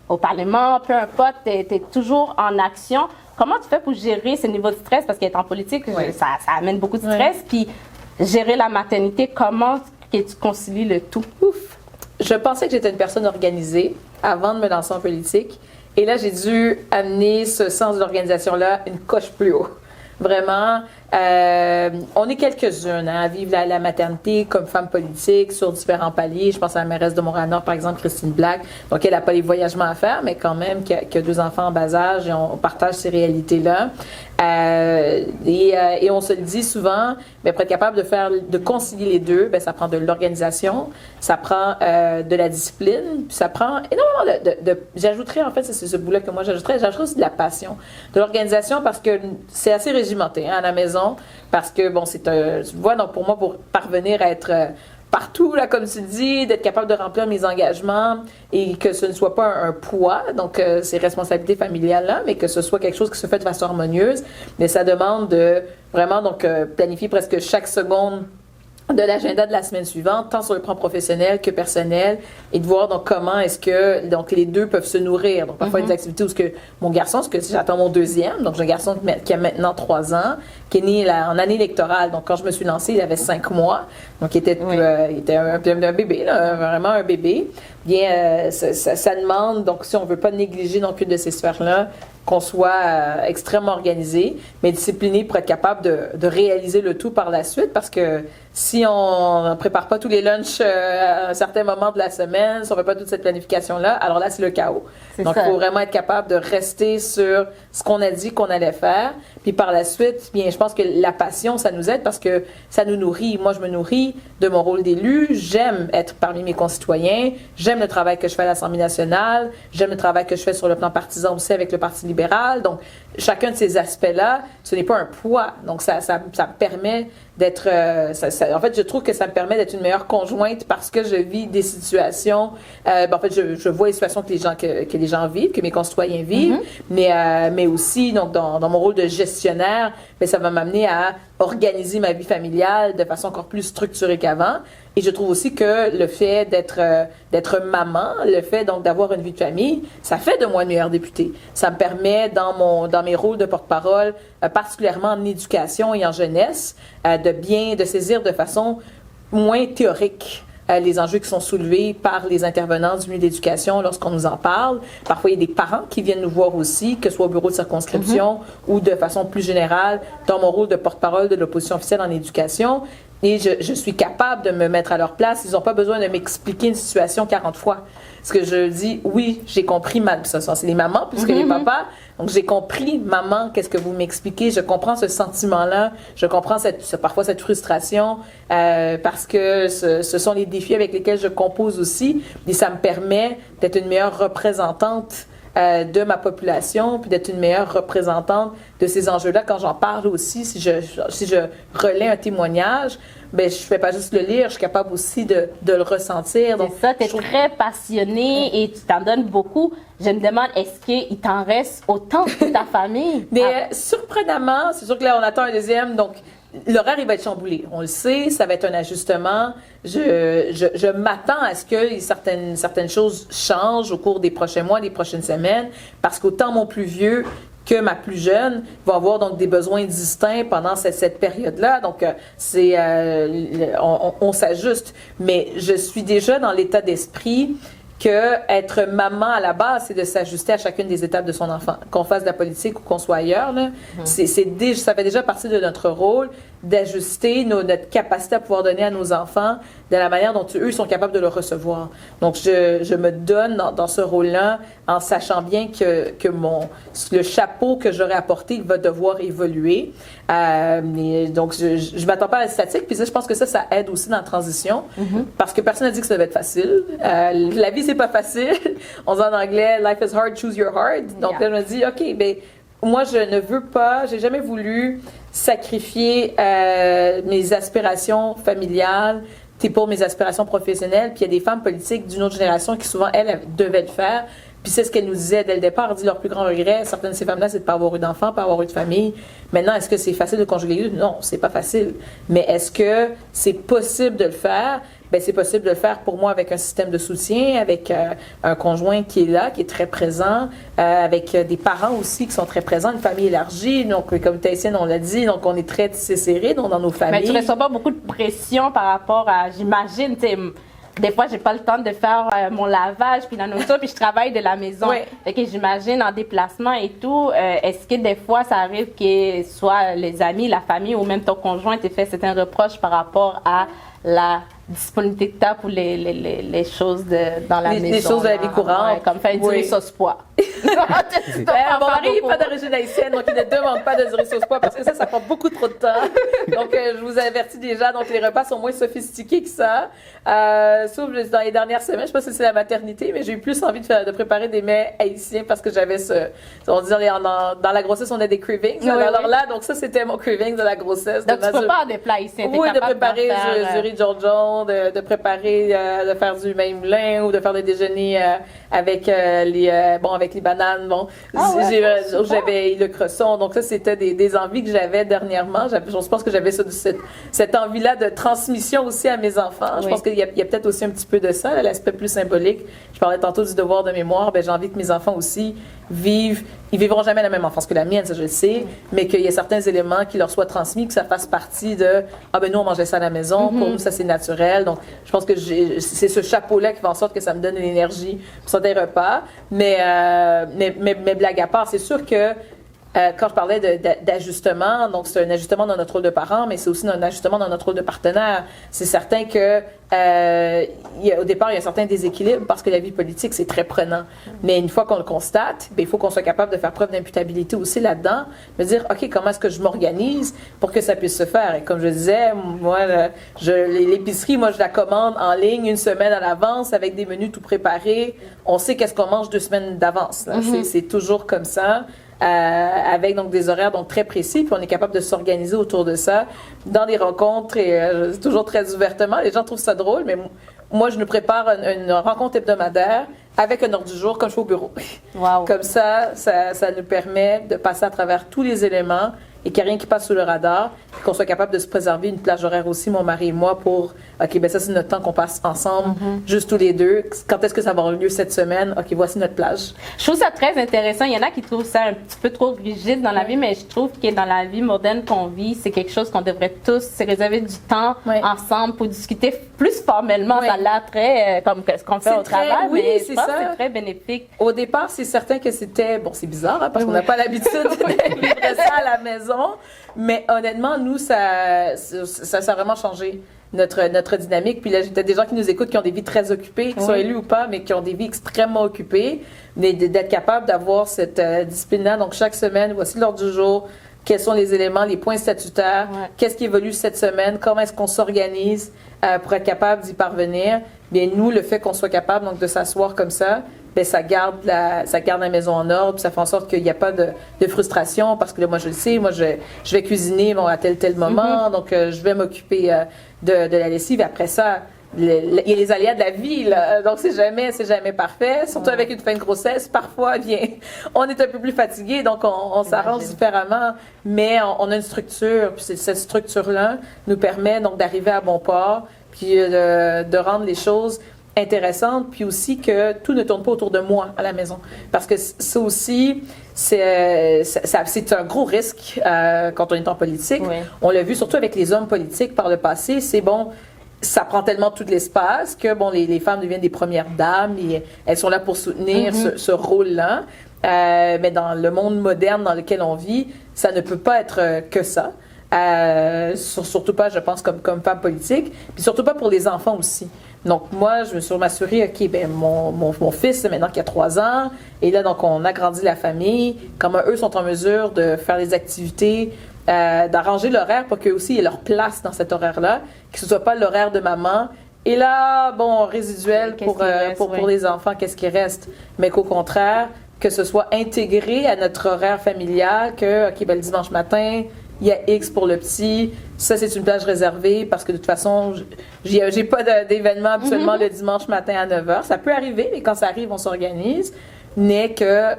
au Parlement, peu importe, tu es toujours en action. Comment tu fais pour gérer ce niveau de stress? Parce qu'être en politique, ça amène beaucoup de stress. Puis, gérer la maternité, comment que tu concilies le tout? Ouf! Je pensais que j'étais une personne organisée avant de me lancer en politique. Et là, j'ai dû amener ce sens de l'organisation-là une coche plus haut. Vraiment, on est quelques-unes à vivre la maternité comme femme politique sur différents paliers. Je pense à la mairesse de Montréal-Nord, par exemple, Christine Black. Donc, elle n'a pas les voyagements à faire, mais quand même, qui a 2 enfants en bas âge et on partage ces réalités-là. Et on se le dit souvent, mais pour être capable de concilier les deux, ça prend de l'organisation, ça prend de la discipline, puis ça prend énormément j'ajouterais, en fait, c'est ce bout-là que moi j'ajouterais aussi de la passion. De l'organisation parce que c'est assez régimenté à la maison, parce que, bon, tu vois, donc pour moi, pour parvenir à être partout, là, comme tu dis, d'être capable de remplir mes engagements et que ce ne soit pas un poids, donc ces responsabilités familiales-là, mais que ce soit quelque chose qui se fait de façon harmonieuse. Mais ça demande de vraiment donc planifier presque chaque seconde de l'agenda de la semaine suivante, tant sur le plan professionnel que personnel, et de voir donc comment est-ce que donc les deux peuvent se nourrir. Donc parfois des activités où ce que mon garçon, parce que j'attends mon deuxième, donc j'ai un garçon qui a maintenant 3 ans, qui est né en année électorale. Donc quand je me suis lancée, il avait 5 mois, donc il était un bébé, là, vraiment un bébé. Bien, ça demande, donc si on veut pas négliger donc une de ces sphères-là, qu'on soit extrêmement organisé, mais discipliné pour être capable de réaliser le tout par la suite, parce que si on ne prépare pas tous les lunchs à un certain moment de la semaine, si on ne fait pas toute cette planification-là, alors là, c'est le chaos. Donc, il faut vraiment être capable de rester sur ce qu'on a dit qu'on allait faire. Puis par la suite, bien, je pense que la passion, ça nous aide parce que ça nous nourrit. Moi, je me nourris de mon rôle d'élu. J'aime être parmi mes concitoyens. J'aime le travail que je fais à l'Assemblée nationale. J'aime le travail que je fais sur le plan partisan aussi avec le Parti libéral. Donc, chacun de ces aspects-là, ce n'est pas un poids. Donc, ça me permet d'être... en fait, je trouve que ça me permet d'être une meilleure conjointe parce que je vis des situations... en fait, je vois les situations que les gens vivent, que mes concitoyens vivent, mais aussi, donc, dans mon rôle de gestionnaire, bien, ça va m'amener à organiser ma vie familiale de façon encore plus structurée qu'avant. Et je trouve aussi que le fait d'être maman, le fait donc d'avoir une vie de famille, ça fait de moi une meilleure députée. Ça me permet dans mes rôles de porte-parole, particulièrement en éducation et en jeunesse, de saisir de façon moins théorique les enjeux qui sont soulevés par les intervenants du milieu de l'éducation lorsqu'on nous en parle. Parfois, il y a des parents qui viennent nous voir aussi, que ce soit au bureau de circonscription ou de façon plus générale dans mon rôle de porte-parole de l'opposition officielle en éducation. Et je suis capable de me mettre à leur place. Ils n'ont pas besoin de m'expliquer une situation 40 fois. Parce que je dis, oui, j'ai compris, ça c'est les mamans plus que les papas. Donc, j'ai compris, maman, qu'est-ce que vous m'expliquez. Je comprends ce sentiment-là. Je comprends parfois cette frustration parce que ce sont les défis avec lesquels je compose aussi. Et ça me permet d'être une meilleure représentante de ma population, puis d'être une meilleure représentante de ces enjeux-là. Quand j'en parle aussi, si je relais un témoignage, ben je fais pas juste le lire, je suis capable aussi de le ressentir. Donc, c'est ça, tu es très passionnée et tu t'en donnes beaucoup. Je me demande, est-ce qu'il t'en reste autant pour ta famille? Mais surprenamment, c'est sûr que là, on attend un deuxième, donc l'horaire, il va être chamboulé. On le sait, ça va être un ajustement. Je m'attends à ce que certaines choses changent au cours des prochains mois, des prochaines semaines, parce qu'autant mon plus vieux que ma plus jeune va avoir donc des besoins distincts pendant cette période-là. Donc, on s'ajuste. Mais je suis déjà dans l'état d'esprit que être maman à la base, c'est de s'ajuster à chacune des étapes de son enfant. Qu'on fasse de la politique ou qu'on soit ailleurs, là, ça fait déjà partie de notre rôle d'ajuster notre capacité à pouvoir donner à nos enfants de la manière dont eux sont capables de le recevoir. Donc, je me donne dans ce rôle-là en sachant bien que le chapeau que j'aurais apporté va devoir évoluer. Donc, je m'attends pas à la statique. Puis ça, je pense que ça aide aussi dans la transition parce que personne n'a dit que ça devait être facile. La vie, c'est pas facile. On dit en anglais « Life is hard, choose your hard ». Donc là, je me dis « OK, ben moi, je ne veux pas, j'ai jamais voulu sacrifier mes aspirations familiales pour mes aspirations professionnelles. Puis il y a des femmes politiques d'une autre génération qui souvent, elles devaient le faire. Puis c'est ce qu'elle nous disait dès le départ. Elle dit leur plus grand regret, certaines de ces femmes-là, c'est de ne pas avoir eu d'enfants, pas avoir eu de famille. Maintenant, est-ce que c'est facile de conjuguer les deux? Non, c'est pas facile. Mais est-ce que c'est possible de le faire? Ben, c'est possible de le faire pour moi avec un système de soutien, avec un conjoint qui est là, qui est très présent, avec des parents aussi qui sont très présents, une famille élargie. Donc, comme Taïsienne, on l'a dit, donc on est très serrés dans nos familles. Mais tu ne reçois pas beaucoup de pression par rapport à, j'imagine, des fois, j'ai pas le temps de faire mon lavage, puis dans nos puis je travaille de la maison. Oui. Fait que j'imagine en déplacement et tout, est-ce que des fois, ça arrive que soit les amis, la famille ou même ton conjoint t'ait fait certains reproches par rapport à la disponibilité de temps pour les choses dans la maison? Les choses de la vie courante. Ouais, comme faire du sauce pois. Mon mari n'est pas d'origine haïtienne, donc il ne demande pas de riz sauce pois parce que ça prend beaucoup trop de temps. Donc, je vous avertis déjà, donc les repas sont moins sophistiqués que ça. Sauf dans les dernières semaines, je sais pas si c'est la maternité, mais j'ai eu plus envie de préparer des mets haïtiens parce que j'avais on dit dans la grossesse, on a des cravings. Alors là, donc ça, c'était mon craving de la grossesse. Donc, tu prépares des plats haïtiens. Oui, de préparer du riz Georgian, de préparer, de faire du même moulin ou de faire des déjeuners avec les bananes. Bon, j'avais le cresson. Donc ça, c'était des envies que j'avais dernièrement. Je pense que j'avais cette envie-là de transmission aussi à mes enfants. Je pense qu'il y a peut-être aussi un petit peu de ça, l'aspect plus symbolique. Je parlais tantôt du devoir de mémoire. J'ai envie que mes enfants aussi vivent. Ils vivront jamais la même enfance que la mienne, ça je le sais, mais qu'il y ait certains éléments qui leur soient transmis, que ça fasse partie de nous on mangeait ça à la maison, pour nous ça c'est naturel. Donc je pense que c'est ce chapeau-là qui fait en sorte que ça me donne une énergie pour ça des repas. Mais blague à part, c'est sûr que quand je parlais d'ajustement, donc c'est un ajustement dans notre rôle de parent, mais c'est aussi un ajustement dans notre rôle de partenaire. C'est certain que au départ, il y a un certain déséquilibre parce que la vie politique, c'est très prenant. Mais une fois qu'on le constate, il faut qu'on soit capable de faire preuve d'imputabilité aussi là-dedans, de dire, OK, comment est-ce que je m'organise pour que ça puisse se faire? Et comme je disais, moi, l'épicerie, moi, je la commande en ligne une semaine à l'avance avec des menus tout préparés. On sait qu'est-ce qu'on mange 2 semaines d'avance. C'est toujours comme ça. Avec donc des horaires donc très précis, puis on est capable de s'organiser autour de ça dans des rencontres et toujours très ouvertement. Les gens trouvent ça drôle, mais moi je nous prépare une rencontre hebdomadaire avec un ordre du jour quand je suis au bureau. Wow. Comme ça nous permet de passer à travers tous les éléments et qu'il n'y a rien qui passe sous le radar, et qu'on soit capable de se préserver une plage horaire aussi, mon mari et moi, pour, OK, ben ça, c'est notre temps qu'on passe ensemble, juste tous les deux. Quand est-ce que ça va avoir lieu cette semaine? OK, voici notre plage. Je trouve ça très intéressant. Il y en a qui trouvent ça un petit peu trop rigide dans la vie, mais je trouve que dans la vie moderne qu'on vit, c'est quelque chose qu'on devrait tous se réserver du temps ensemble pour discuter plus formellement. Ça l'attrait, comme ce qu'on fait au travail, mais je pense que c'est très bénéfique. Au départ, c'est certain que c'était, c'est bizarre, parce qu'on n'a pas l'habitude de vivre ça à la maison. Mais honnêtement, nous, ça a vraiment changé notre dynamique. Puis là, j'ai peut-être des gens qui nous écoutent qui ont des vies très occupées, qu'ils soient élus ou pas, mais qui ont des vies extrêmement occupées. Mais d'être capable d'avoir cette discipline-là. Donc, chaque semaine, voici l'ordre du jour. Quels sont les éléments, les points statutaires? Qu'est-ce qui évolue cette semaine? Comment est-ce qu'on s'organise pour être capable d'y parvenir? Bien, nous, le fait qu'on soit capable donc de s'asseoir comme ça, bien, ça garde la maison en ordre, puis ça fait en sorte qu'il n'y a pas de frustration, parce que là, moi, je le sais, moi, je vais cuisiner à tel moment, donc je vais m'occuper de la lessive. Après ça, il y a les aléas de la vie, là. Donc c'est jamais parfait, surtout avec une fin de grossesse. Parfois, on est un peu plus fatigué, donc on s'arrange différemment, mais on a une structure, puis cette structure-là nous permet donc d'arriver à bon port, puis de rendre les choses intéressantes, puis aussi que tout ne tourne pas autour de moi à la maison. Parce que ça aussi, c'est un gros risque quand on est en politique. Oui. On l'a vu surtout avec les hommes politiques par le passé, ça prend tellement tout l'espace que les femmes deviennent des premières dames et elles sont là pour soutenir ce rôle-là. Mais dans le monde moderne dans lequel on vit, ça ne peut pas être que ça. Surtout pas, je pense, comme femme politique, puis surtout pas pour les enfants aussi. Donc moi, je me suis m'assurée, OK, ben mon fils, maintenant qui a 3 ans, et là, donc on agrandit la famille, comment eux sont en mesure de faire les activités, d'arranger l'horaire pour qu'eux aussi aient leur place dans cet horaire-là, que ce soit pas l'horaire de maman. Et là, résiduel pour les enfants, qu'est-ce qui reste? Mais qu'au contraire, que ce soit intégré à notre horaire familial, que, OK, ben le dimanche matin, il y a X pour le petit, ça c'est une plage réservée parce que de toute façon, j'ai pas d'événement absolument le dimanche matin à 9h. Ça peut arriver, mais quand ça arrive, on s'organise. N'est que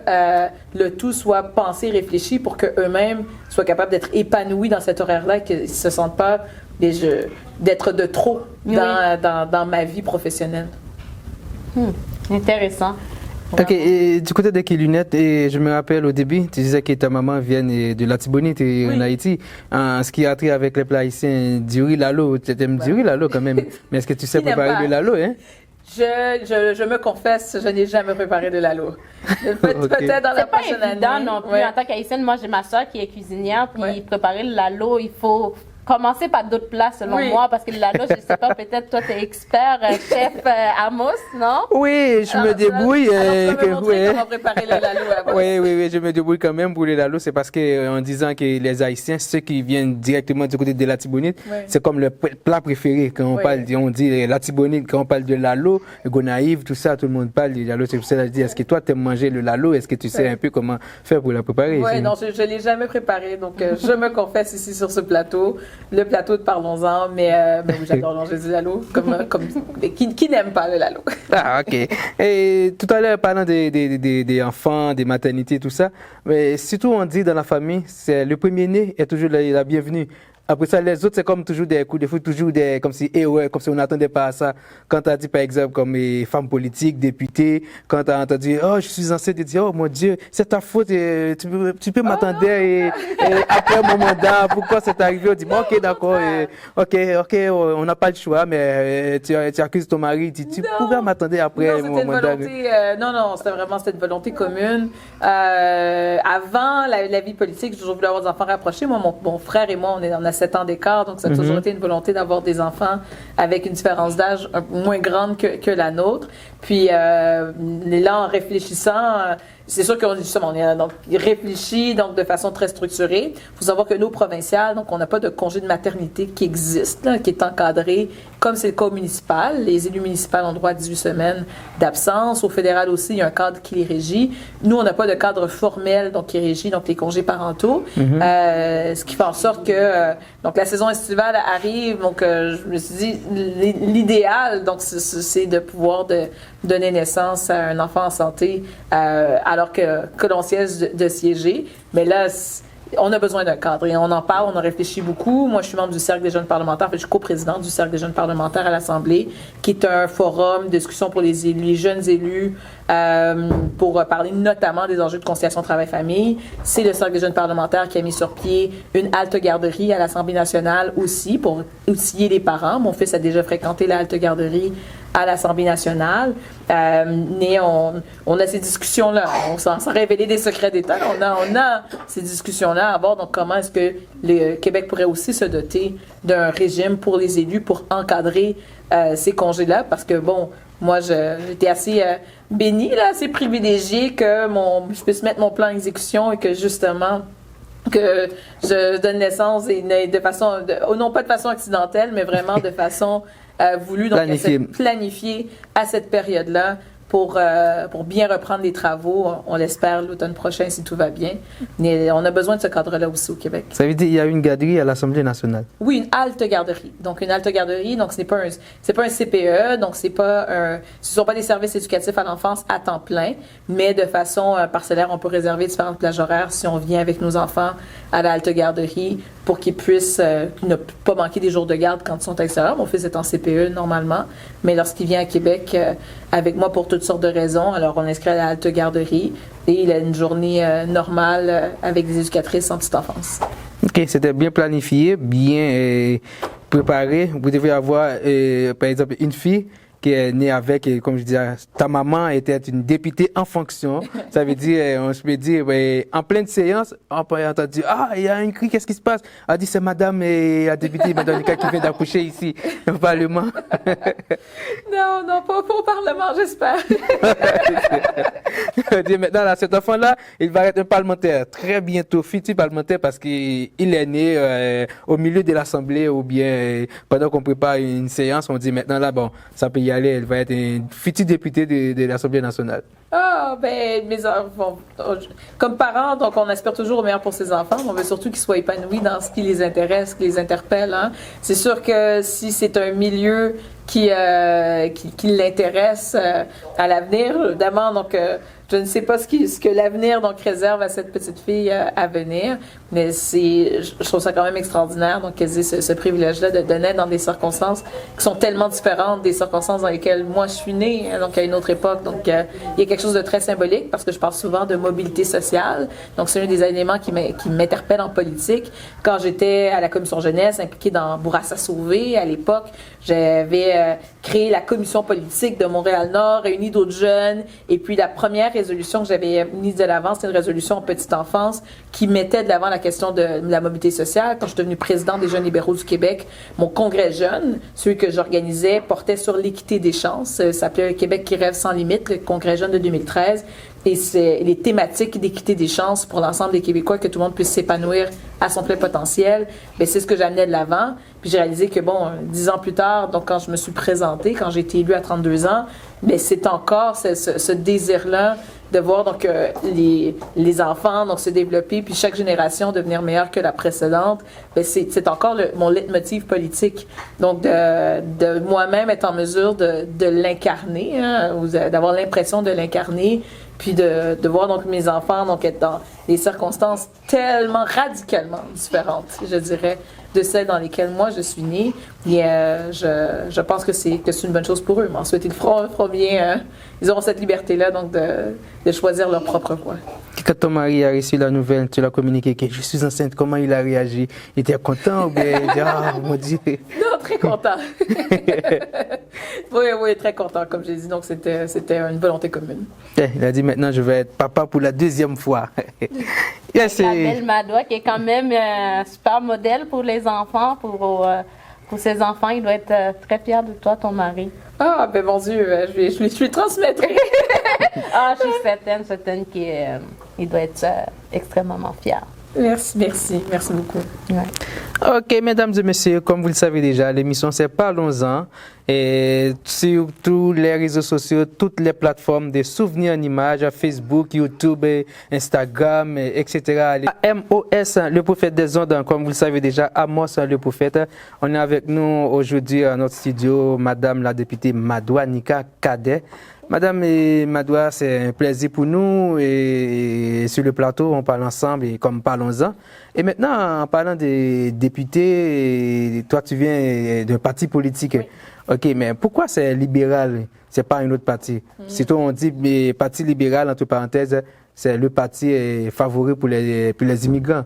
le tout soit pensé, réfléchi pour qu'eux-mêmes soient capables d'être épanouis dans cet horaire-là et qu'ils ne se sentent pas d'être de trop dans ma vie professionnelle. Intéressant. OK, et du côté de tes lunettes, et je me rappelle au début, tu disais que ta maman vient de la Tibonite en Haïti. Ce qui a trait avec les plats haïtiens, du riz lalo, tu aimes du riz lalo quand même. Mais est-ce que tu sais préparer le lalo, hein? Je me confesse, je n'ai jamais préparé de lalo. Peut-être dans la prochaine année. C'est pas évident non plus. En tant qu'haïtienne, moi j'ai ma soeur qui est cuisinière, puis préparer le lalo, il faut commencer par d'autres plats, selon moi, parce que le lalo, je ne sais pas, peut-être toi, tu es expert, chef Amos, non? Oui, je me débrouille. Alors, tu peux me montrer comment préparer le lalo, Amos? Oui, je me débrouille quand même pour le lalo. C'est parce que en disant que les Haïtiens, ceux qui viennent directement du côté de la Tibonite, c'est comme le plat préféré. Quand on parle, on dit la Tibonite, quand on parle de lalo, le gonaïve, tout ça, tout le monde parle du lalo. C'est pour ça que je dis, est-ce que toi, tu aimes manger le lalo? Est-ce que tu sais un peu comment faire pour la préparer? Oui, non, je ne l'ai jamais préparé. Donc, je me confesse ici sur ce plateau. Le plateau de Parlons-en, mais oui, j'adore manger du lalo, qui n'aime pas le lalo? Ah, OK. Et tout à l'heure, parlant des enfants, des maternités, tout ça, mais surtout on dit dans la famille, c'est le premier-né est toujours la bienvenue. Après ça, les autres, c'est comme toujours des coups de foot, toujours comme si on n'attendait pas à ça. Quand tu as dit, par exemple, comme les femmes politiques, députés, quand tu as entendu, oh, je suis enceinte, tu dis, oh mon Dieu, c'est ta faute, tu peux m'attendre et après mon mandat, pourquoi c'est arrivé? On dit, bon, ok, d'accord, ok, on n'a pas le choix, mais tu accuses ton mari, tu pourras m'attendre après mon mandat. Non, c'était une volonté commune. Avant la vie politique, j'ai toujours voulu avoir des enfants rapprochés. Moi, mon frère et moi, on a 7 ans d'écart, donc ça a toujours été une volonté d'avoir des enfants avec une différence d'âge moins grande que la nôtre. Puis là, en réfléchissant, c'est sûr qu'on est donc réfléchi donc de façon très structurée. Il faut savoir que nous, provinciales, donc on n'a pas de congé de maternité qui existe, là, qui est encadré, comme c'est le cas au municipal. Les élus municipaux ont droit à 18 semaines d'absence. Au fédéral aussi, il y a un cadre qui les régit. Nous, on n'a pas de cadre formel donc qui régit donc les congés parentaux. Ce qui fait en sorte que donc la saison estivale arrive. Donc je me suis dit l'idéal donc c'est de pouvoir donner naissance à un enfant en santé alors que l'on cesse de siéger. Mais là, on a besoin d'un cadre et on en parle, on en réfléchit beaucoup. Moi, je suis membre du Cercle des jeunes parlementaires, je suis coprésidente du Cercle des jeunes parlementaires à l'Assemblée, qui est un forum de discussion pour les jeunes élus, pour parler notamment des enjeux de conciliation travail-famille. C'est le Cercle des jeunes parlementaires qui a mis sur pied une halte garderie à l'Assemblée nationale aussi, pour outiller les parents. Mon fils a déjà fréquenté la halte garderie à l'Assemblée nationale. Mais on a ces discussions-là. Sans révéler des secrets d'État, on a ces discussions-là à voir. Donc, comment est-ce que le Québec pourrait aussi se doter d'un régime pour les élus pour encadrer ces congés-là? Parce que, bon, moi, j'étais assez bénie, là, assez privilégiée que je puisse mettre mon plan en exécution et que, justement, que je donne naissance de façon, non pas de façon accidentelle, mais vraiment de façon voulue, donc planifiée à cette période-là pour bien reprendre les travaux, on l'espère l'automne prochain si tout va bien. Mais on a besoin de ce cadre-là aussi au Québec. Ça veut dire qu'il y a une garderie à l'Assemblée nationale? Oui, une halte garderie. Donc une halte garderie, donc c'est pas un CPE, donc ce sont pas des services éducatifs à l'enfance à temps plein, mais de façon parcellaire, on peut réserver différentes plages horaires si on vient avec nos enfants à la halte garderie pour qu'ils puissent ne pas manquer des jours de garde quand ils sont à l'extérieur. Mon fils est en CPE normalement, mais lorsqu'il vient à Québec avec moi pour toutes sortes de raisons, alors on l'inscrit à la halte garderie et il a une journée normale avec des éducatrices en petite enfance. OK, c'était bien planifié, bien préparé. Vous devez avoir, par exemple, une fille qui est née avec, comme je disais, ta maman était une députée en fonction. Ça veut dire, on se peut dire, en pleine séance, on peut entendre, il y a un cri, qu'est-ce qui se passe? Elle dit, c'est madame la députée Madame qui vient d'accoucher ici, au Parlement. Non, pas au Parlement, j'espère. Maintenant, là, cet enfant-là, il va être un parlementaire très bientôt, futur parlementaire, parce qu'il est né au milieu de l'Assemblée ou bien pendant qu'on prépare une séance, on dit maintenant là, bon, ça peut y aller, elle va être une future députée de l'Assemblée nationale. Mes enfants, comme parents, donc on espère toujours au meilleur pour ses enfants. On veut surtout qu'ils soient épanouis dans ce qui les intéresse, qui les interpelle. Hein. C'est sûr que si c'est un milieu qui l'intéresse à l'avenir, évidemment, donc je ne sais pas ce que l'avenir donc réserve à cette petite fille à venir, mais je trouve ça quand même extraordinaire donc qu'elle ait ce privilège-là de naître dans des circonstances qui sont tellement différentes des circonstances dans lesquelles moi je suis née, hein, donc à une autre époque. Donc il y a quelque chose de très symbolique parce que je parle souvent de mobilité sociale. Donc c'est un des éléments qui m'interpelle en politique. Quand j'étais à la commission jeunesse impliquée dans Bourassa Sauvé à l'époque, j'avais créé la commission politique de Montréal-Nord, réuni d'autres jeunes, et puis la première résolution que j'avais mise de l'avant, c'était une résolution en petite enfance qui mettait de l'avant la question de la mobilité sociale. Quand je suis devenue présidente des Jeunes libéraux du Québec, mon congrès jeune, celui que j'organisais, portait sur l'équité des chances. Ça s'appelait le Québec qui rêve sans limite, le congrès jeune de 2013. Et c'est les thématiques d'équité des chances pour l'ensemble des Québécois, que tout le monde puisse s'épanouir à son plein potentiel. Bien, c'est ce que j'amenais de l'avant. Puis j'ai réalisé que, 10 ans plus tard, donc quand je me suis présentée, quand j'ai été élue à 32 ans, bien, c'est encore ce désir-là de voir donc les enfants donc se développer, puis chaque génération devenir meilleure que la précédente. Bien, c'est encore mon leitmotiv politique. Donc de moi-même être en mesure de l'incarner, hein, ou d'avoir l'impression de l'incarner, puis de voir donc mes enfants donc être dans des circonstances tellement radicalement différentes, je dirais, de celles dans lesquelles moi je suis née. Et je pense que c'est une bonne chose pour eux. Mais ensuite, ils feront bien, ils auront cette liberté-là donc de choisir leur propre voie. Quand ton mari a reçu la nouvelle, tu l'as communiqué que je suis enceinte, comment il a réagi? Il était content ou bien il dit, ah, mon Dieu? Non, très content. Oui, très content, comme j'ai dit. Donc, c'était une volonté commune. Il a dit, maintenant, je vais être papa pour la deuxième fois. La belle Madoua, qui est quand même un super modèle pour les enfants, pour ses enfants. Il doit être très fier de toi, ton mari. Ah, ben mon Dieu, je lui transmettrai. Ah, je suis certaine qu'il doit être extrêmement fier. Merci beaucoup. Ouais. Ok, mesdames et messieurs, comme vous le savez déjà, l'émission c'est Parlons-en. Et sur tous les réseaux sociaux, toutes les plateformes de souvenirs en images, Facebook, YouTube, Instagram, etc. Amos, le prophète des ondes, comme vous le savez déjà, Amos, le prophète. On est avec nous aujourd'hui à notre studio, Madame la députée Madoua Nika Cadet. Madame Madoua, c'est un plaisir pour nous et sur le plateau, on parle ensemble et comme parlons-en. Et maintenant, en parlant des députés, toi tu viens d'un parti politique. Oui. Ok, mais pourquoi c'est libéral, c'est pas un autre parti? Surtout on dit mais parti libéral, entre parenthèses, c'est le parti favori pour les immigrants.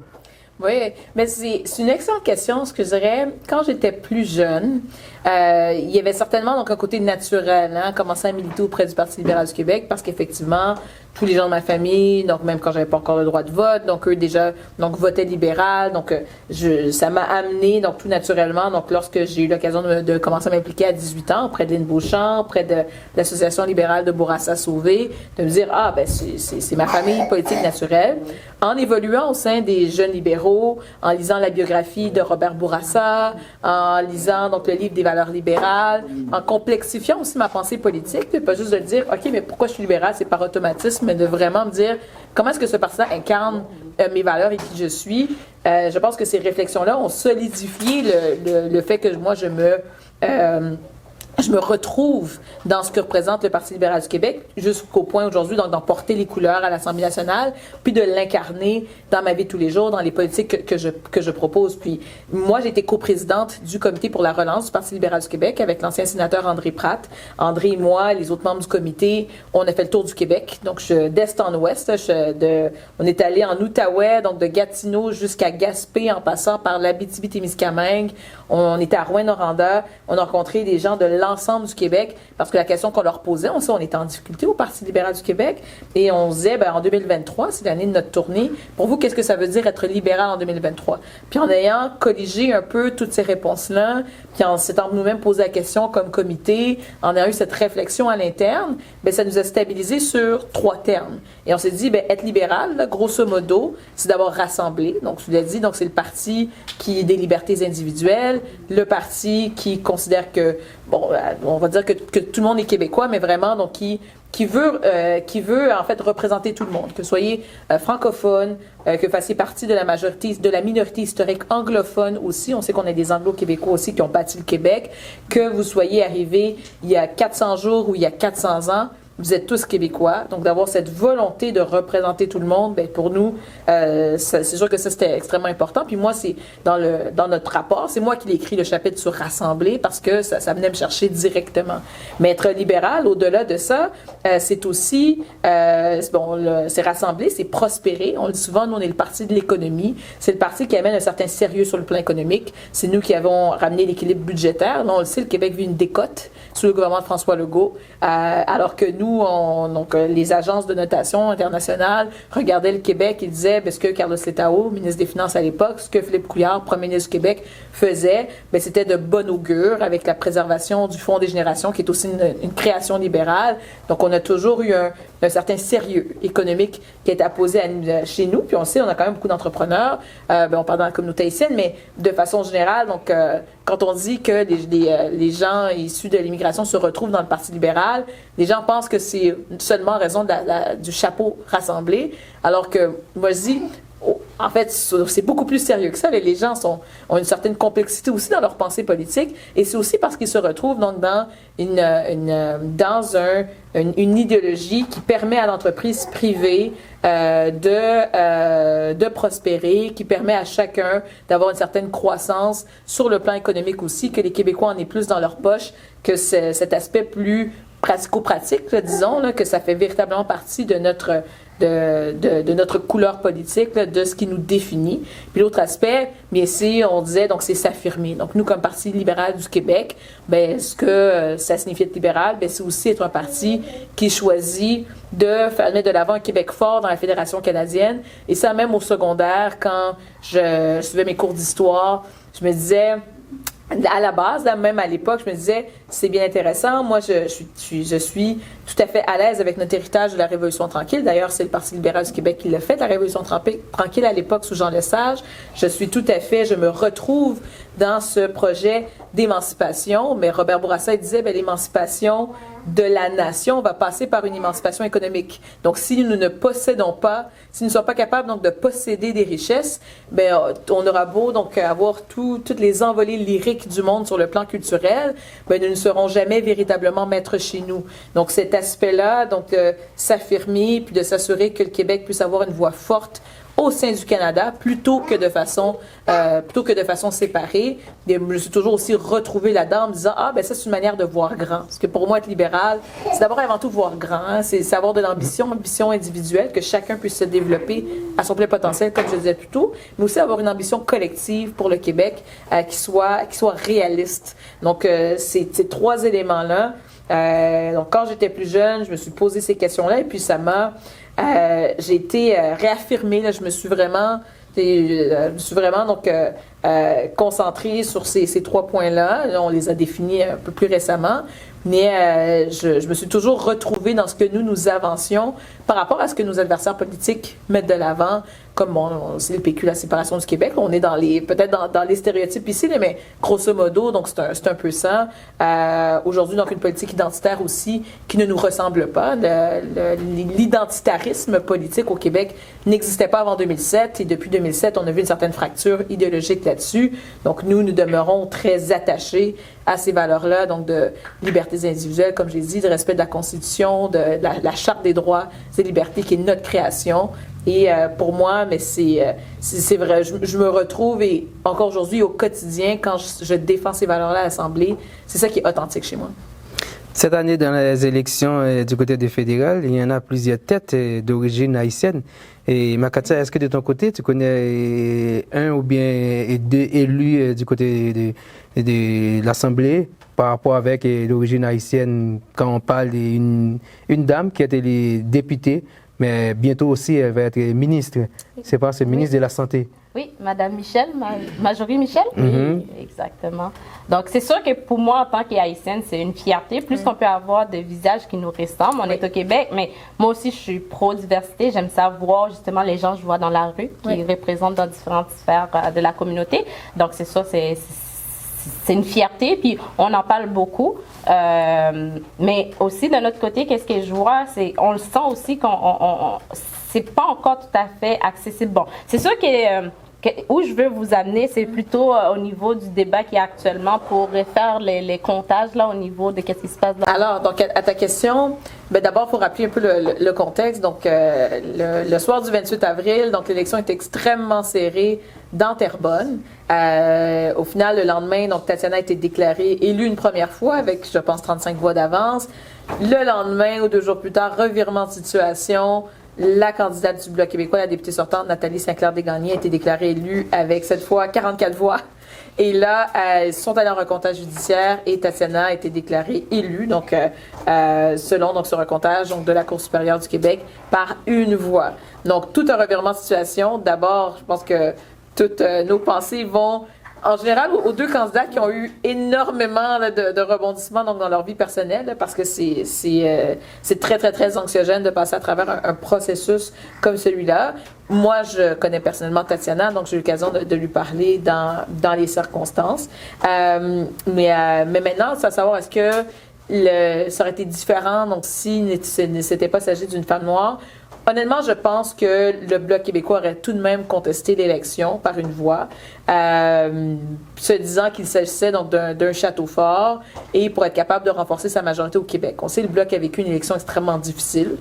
Oui, mais c'est une excellente question. Ce que je dirais, quand j'étais plus jeune, il y avait certainement donc un côté naturel, hein, commencer à militer auprès du Parti libéral du Québec, parce qu'effectivement, tous les gens de ma famille, donc même quand j'avais pas encore le droit de vote, donc eux déjà donc votaient libéral, donc ça m'a amené donc tout naturellement, donc lorsque j'ai eu l'occasion de commencer à m'impliquer à 18 ans auprès d'Lynn Beauchamp, auprès de l'association libérale de Bourassa-Sauvé, de me dire c'est ma famille politique naturelle. En évoluant au sein des jeunes libéraux, en lisant la biographie de Robert Bourassa, en lisant donc le livre des valeurs libérales, en complexifiant aussi ma pensée politique, pas juste de dire ok mais pourquoi je suis libéral, c'est par automatisme, mais de vraiment me dire comment est-ce que ce parti-là incarne mes valeurs et qui je suis. Je pense que ces réflexions-là ont solidifié le fait que moi je me retrouve dans ce que représente le Parti libéral du Québec, jusqu'au point aujourd'hui d'en porter les couleurs à l'Assemblée nationale, puis de l'incarner dans ma vie de tous les jours, dans les politiques que je propose. Puis moi, j'ai été coprésidente du comité pour la relance du Parti libéral du Québec avec l'ancien sénateur André Pratt. André et moi, les autres membres du comité, on a fait le tour du Québec, donc d'est en ouest. On est allé en Outaouais, donc de Gatineau jusqu'à Gaspé, en passant par l'Abitibi-Témiscamingue. On était à Rouyn-Noranda. On a rencontré des gens de l'ensemble du Québec, parce que la question qu'on leur posait, on était en difficulté au Parti libéral du Québec, et on se disait, en 2023, c'est l'année de notre tournée, pour vous, qu'est-ce que ça veut dire être libéral en 2023? Puis en ayant colligé un peu toutes ces réponses-là, puis en s'étant nous-mêmes posé la question comme comité, en ayant eu cette réflexion à l'interne, ça nous a stabilisé sur 3 termes. Et on s'est dit, être libéral, là, grosso modo, c'est d'abord rassembler. Donc, je vous l'ai dit, donc c'est le parti qui est des libertés individuelles, le parti qui considère que, on va dire que tout le monde est québécois, mais vraiment, donc qui veut en fait représenter tout le monde, que vous soyez francophone, que vous fassiez partie de la minorité historique anglophone aussi. On sait qu'on a des anglo-québécois aussi qui ont bâti le Québec, que vous soyez arrivé il y a 400 jours ou il y a 400 ans. Vous êtes tous québécois, donc d'avoir cette volonté de représenter tout le monde, pour nous, c'est sûr que ça c'était extrêmement important. Puis moi, c'est dans notre rapport, c'est moi qui l'ai écrit le chapitre sur rassembler parce que ça venait me chercher directement. Mais être libéral, au-delà de ça, c'est aussi, c'est rassembler, c'est prospérer. On le dit souvent, nous on est le parti de l'économie. C'est le parti qui amène un certain sérieux sur le plan économique. C'est nous qui avons ramené l'équilibre budgétaire. Là, on le sait, le Québec vit une décote sous le gouvernement de François Legault, alors que nous, nous, les agences de notation internationales regardaient le Québec et disaient ce que Carlos Letao, ministre des Finances à l'époque, ce que Philippe Couillard, premier ministre du Québec, faisait, c'était de bon augure avec la préservation du Fonds des générations, qui est aussi une création libérale. Donc, on a toujours eu un certain sérieux économique qui est apposé chez nous. Puis on sait, on a quand même beaucoup d'entrepreneurs. On parle dans la communauté haïtienne, mais de façon générale, donc quand on dit que les gens issus de l'immigration se retrouvent dans le Parti libéral, les gens pensent que c'est seulement en raison du chapeau rassemblé, alors que moi je dis, en fait, c'est beaucoup plus sérieux que ça. Les gens ont une certaine complexité aussi dans leur pensée politique, et c'est aussi parce qu'ils se retrouvent donc dans une idéologie qui permet à l'entreprise privée de prospérer, qui permet à chacun d'avoir une certaine croissance sur le plan économique aussi, que les Québécois en aient plus dans leur poche, que cet aspect plus pratico-pratique, disons, là, que ça fait véritablement partie de notre couleur politique, là, de ce qui nous définit. Puis l'autre aspect, bien c'est, on disait, donc c'est s'affirmer. Donc nous, comme Parti libéral du Québec, ce que ça signifie être libéral, c'est aussi être un parti qui choisit de faire mettre de l'avant un Québec fort dans la Fédération canadienne. Et ça, même au secondaire, quand je suivais mes cours d'histoire, je me disais, à la base, là, même à l'époque, je me disais, c'est bien intéressant. Moi, je suis tout à fait à l'aise avec notre héritage de la Révolution tranquille. D'ailleurs, c'est le Parti libéral du Québec qui l'a fait, la Révolution tranquille à l'époque sous Jean Lesage. Je me retrouve dans ce projet d'émancipation. Mais Robert Bourassa disait, l'émancipation de la nation va passer par une émancipation économique. Donc, si nous ne possédons pas, si nous ne sommes pas capables donc de posséder des richesses, on aura beau donc avoir toutes les envolées lyriques du monde sur le plan culturel, nous ne serons jamais véritablement maîtres chez nous. Donc, cet aspect-là, donc s'affirmer puis de s'assurer que le Québec puisse avoir une voix forte au sein du Canada, plutôt que de façon séparée. Et je me suis toujours aussi retrouvée là-dedans en me disant, ça c'est une manière de voir grand. Parce que pour moi, être libéral, c'est d'abord avant tout voir grand, hein. C'est avoir de l'ambition individuelle, que chacun puisse se développer à son plein potentiel, comme je disais plus tôt, mais aussi avoir une ambition collective pour le Québec qui soit réaliste. Donc, ces trois éléments-là, donc quand j'étais plus jeune, je me suis posé ces questions-là, et puis j'ai été réaffirmée. Là, je me suis vraiment donc concentrée sur ces trois points-là. Là, on les a définis un peu plus récemment. Mais je me suis toujours retrouvée dans ce que nous avancions par rapport à ce que nos adversaires politiques mettent de l'avant, comme c'est le PQ, la séparation du Québec. On est peut-être dans les stéréotypes ici, mais grosso modo, donc c'est un peu ça. Aujourd'hui, donc une politique identitaire aussi qui ne nous ressemble pas. L'identitarisme politique au Québec n'existait pas avant 2007, et depuis 2007, on a vu une certaine fracture idéologique là-dessus. Donc nous demeurons très attachés à ces valeurs-là, donc de libertés individuelles, comme j'ai dit, de respect de la Constitution, de la Charte des droits et libertés qui est notre création. Et pour moi, mais c'est vrai, je me retrouve, et encore aujourd'hui, au quotidien, quand je défends ces valeurs-là à l'Assemblée, c'est ça qui est authentique chez moi. Cette année, dans les élections du côté des fédérales, il y en a plusieurs têtes d'origine haïtienne. Et Makatia, est-ce que de ton côté, tu connais un ou bien deux élus du côté de l'Assemblée par rapport avec l'origine haïtienne, quand on parle d'une dame qui a été députée, mais bientôt aussi elle va être ministre. C'est pas, c'est ministre de la Santé. Oui, Madame Michel, Marjorie Michel. Oui, exactement. Donc, c'est sûr que pour moi, en tant qu'haïtienne, c'est une fierté. Plus qu'on peut avoir des visages qui nous ressemblent. On est au Québec, mais moi aussi, je suis pro-diversité. J'aime ça voir justement les gens que je vois dans la rue qui représentent dans différentes sphères de la communauté. Donc, c'est sûr, c'est une fierté, puis on en parle beaucoup. Mais aussi, de notre côté, qu'est-ce que je vois, c'est on le sent aussi qu'on c'est pas encore tout à fait accessible. Bon, c'est sûr que où je veux vous amener, c'est plutôt au niveau du débat qui est actuellement pour faire les comptages là, au niveau de qu'est-ce qui se passe. Alors, donc, à ta question, d'abord, il faut rappeler un peu le contexte. Donc, le soir du 28 avril, donc l'élection est extrêmement serrée dans Terrebonne. Au final, le lendemain, donc Tatiana a été déclarée élue une première fois avec, je pense, 35 voix d'avance. Le lendemain ou 2 jours plus tard, revirement de situation. la candidate du Bloc québécois, la députée sortante, Nathalie Sinclair-Desgagnés, a été déclarée élue avec cette fois 44 voix. Et là, elles sont allées en recomptage judiciaire et Tatiana a été déclarée élue, donc selon donc, ce recomptage donc, de la Cour supérieure du Québec, par une voix. Donc, tout un revirement de situation. D'abord, je pense que toutes nos pensées vont, en général, aux deux candidats qui ont eu énormément là, de rebondissements donc, dans leur vie personnelle, là, parce que c'est très, très, très anxiogène de passer à travers un processus comme celui-là. Moi, je connais personnellement Tatiana, donc j'ai eu l'occasion de lui parler dans les circonstances. Mais maintenant, c'est à savoir, est-ce que ça aurait été différent, donc si ne s'était pas s'agit d'une femme noire? Honnêtement, je pense que le Bloc québécois aurait tout de même contesté l'élection par une voix, se disant qu'il s'agissait donc d'un château fort et pour être capable de renforcer sa majorité au Québec. On sait que le Bloc a vécu une élection extrêmement difficile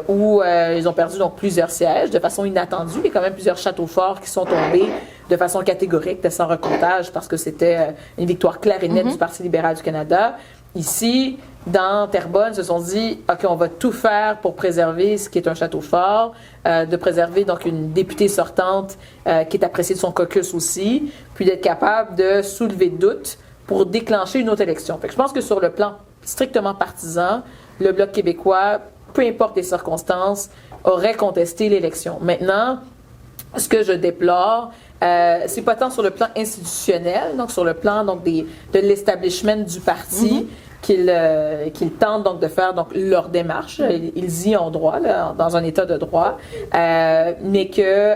où ils ont perdu donc plusieurs sièges de façon inattendue. Il y a quand même plusieurs châteaux forts qui sont tombés de façon catégorique, sans recomptage, parce que c'était une victoire claire et nette du Parti libéral du Canada. Ici, dans Terrebonne, se sont dit, OK, on va tout faire pour préserver ce qui est un château fort, de préserver donc une députée sortante qui est appréciée de son caucus aussi, puis d'être capable de soulever de doutes pour déclencher une autre élection. Fait que je pense que sur le plan strictement partisan, le Bloc québécois, peu importe les circonstances, aurait contesté l'élection. Maintenant, ce que je déplore, c'est pas tant sur le plan institutionnel, donc sur le plan donc de l'establishment du parti, qu'ils tentent donc de faire donc leur démarche. Ils y ont droit là, dans un état de droit, mais que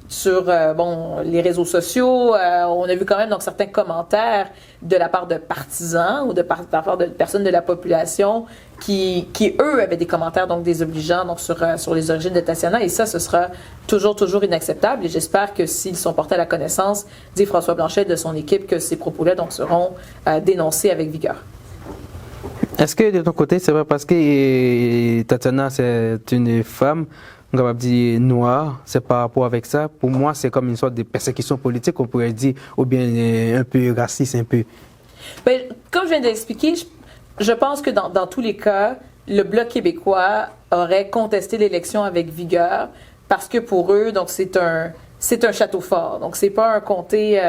sur les réseaux sociaux, on a vu quand même donc certains commentaires de la part de partisans ou de la part de personnes de la population qui eux avaient des commentaires donc désobligeants donc sur les origines de Tatiana, et ça ce sera toujours inacceptable, et j'espère que s'ils sont portés à la connaissance, dit François Blanchet de son équipe, que ces propos-là donc seront dénoncés avec vigueur. Est-ce que de ton côté, c'est vrai parce que Tatiana c'est une femme, on va dire noire, c'est par rapport avec ça? Pour moi, c'est comme une sorte de persécution politique, on pourrait dire, ou bien un peu raciste, un peu. Bien, comme je viens d'expliquer, je pense que dans tous les cas, le Bloc québécois aurait contesté l'élection avec vigueur parce que pour eux, donc c'est un château fort. Donc c'est pas un comté.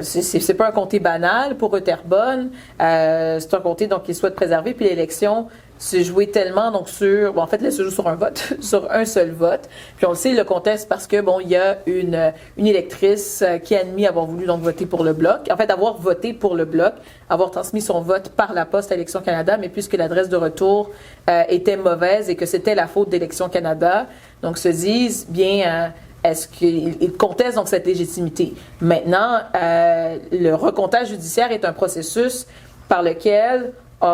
C'est pas un comté banal pour eux, Terrebonne. C'est un comté donc qu'ils souhaitent préserver. Puis l'élection se jouait tellement donc sur, en fait, elle se joue sur un vote, sur un seul vote. Puis on le sait, le conteste parce que il y a une électrice qui a admis avoir voulu donc voter pour le Bloc. En fait, avoir voté pour le Bloc, avoir transmis son vote par la poste à Élections Canada, mais puisque l'adresse de retour était mauvaise et que c'était la faute d'Élections Canada, donc se disent bien. Est-ce qu'ils contestent donc cette légitimité? Maintenant, le recomptage judiciaire est un processus par lequel,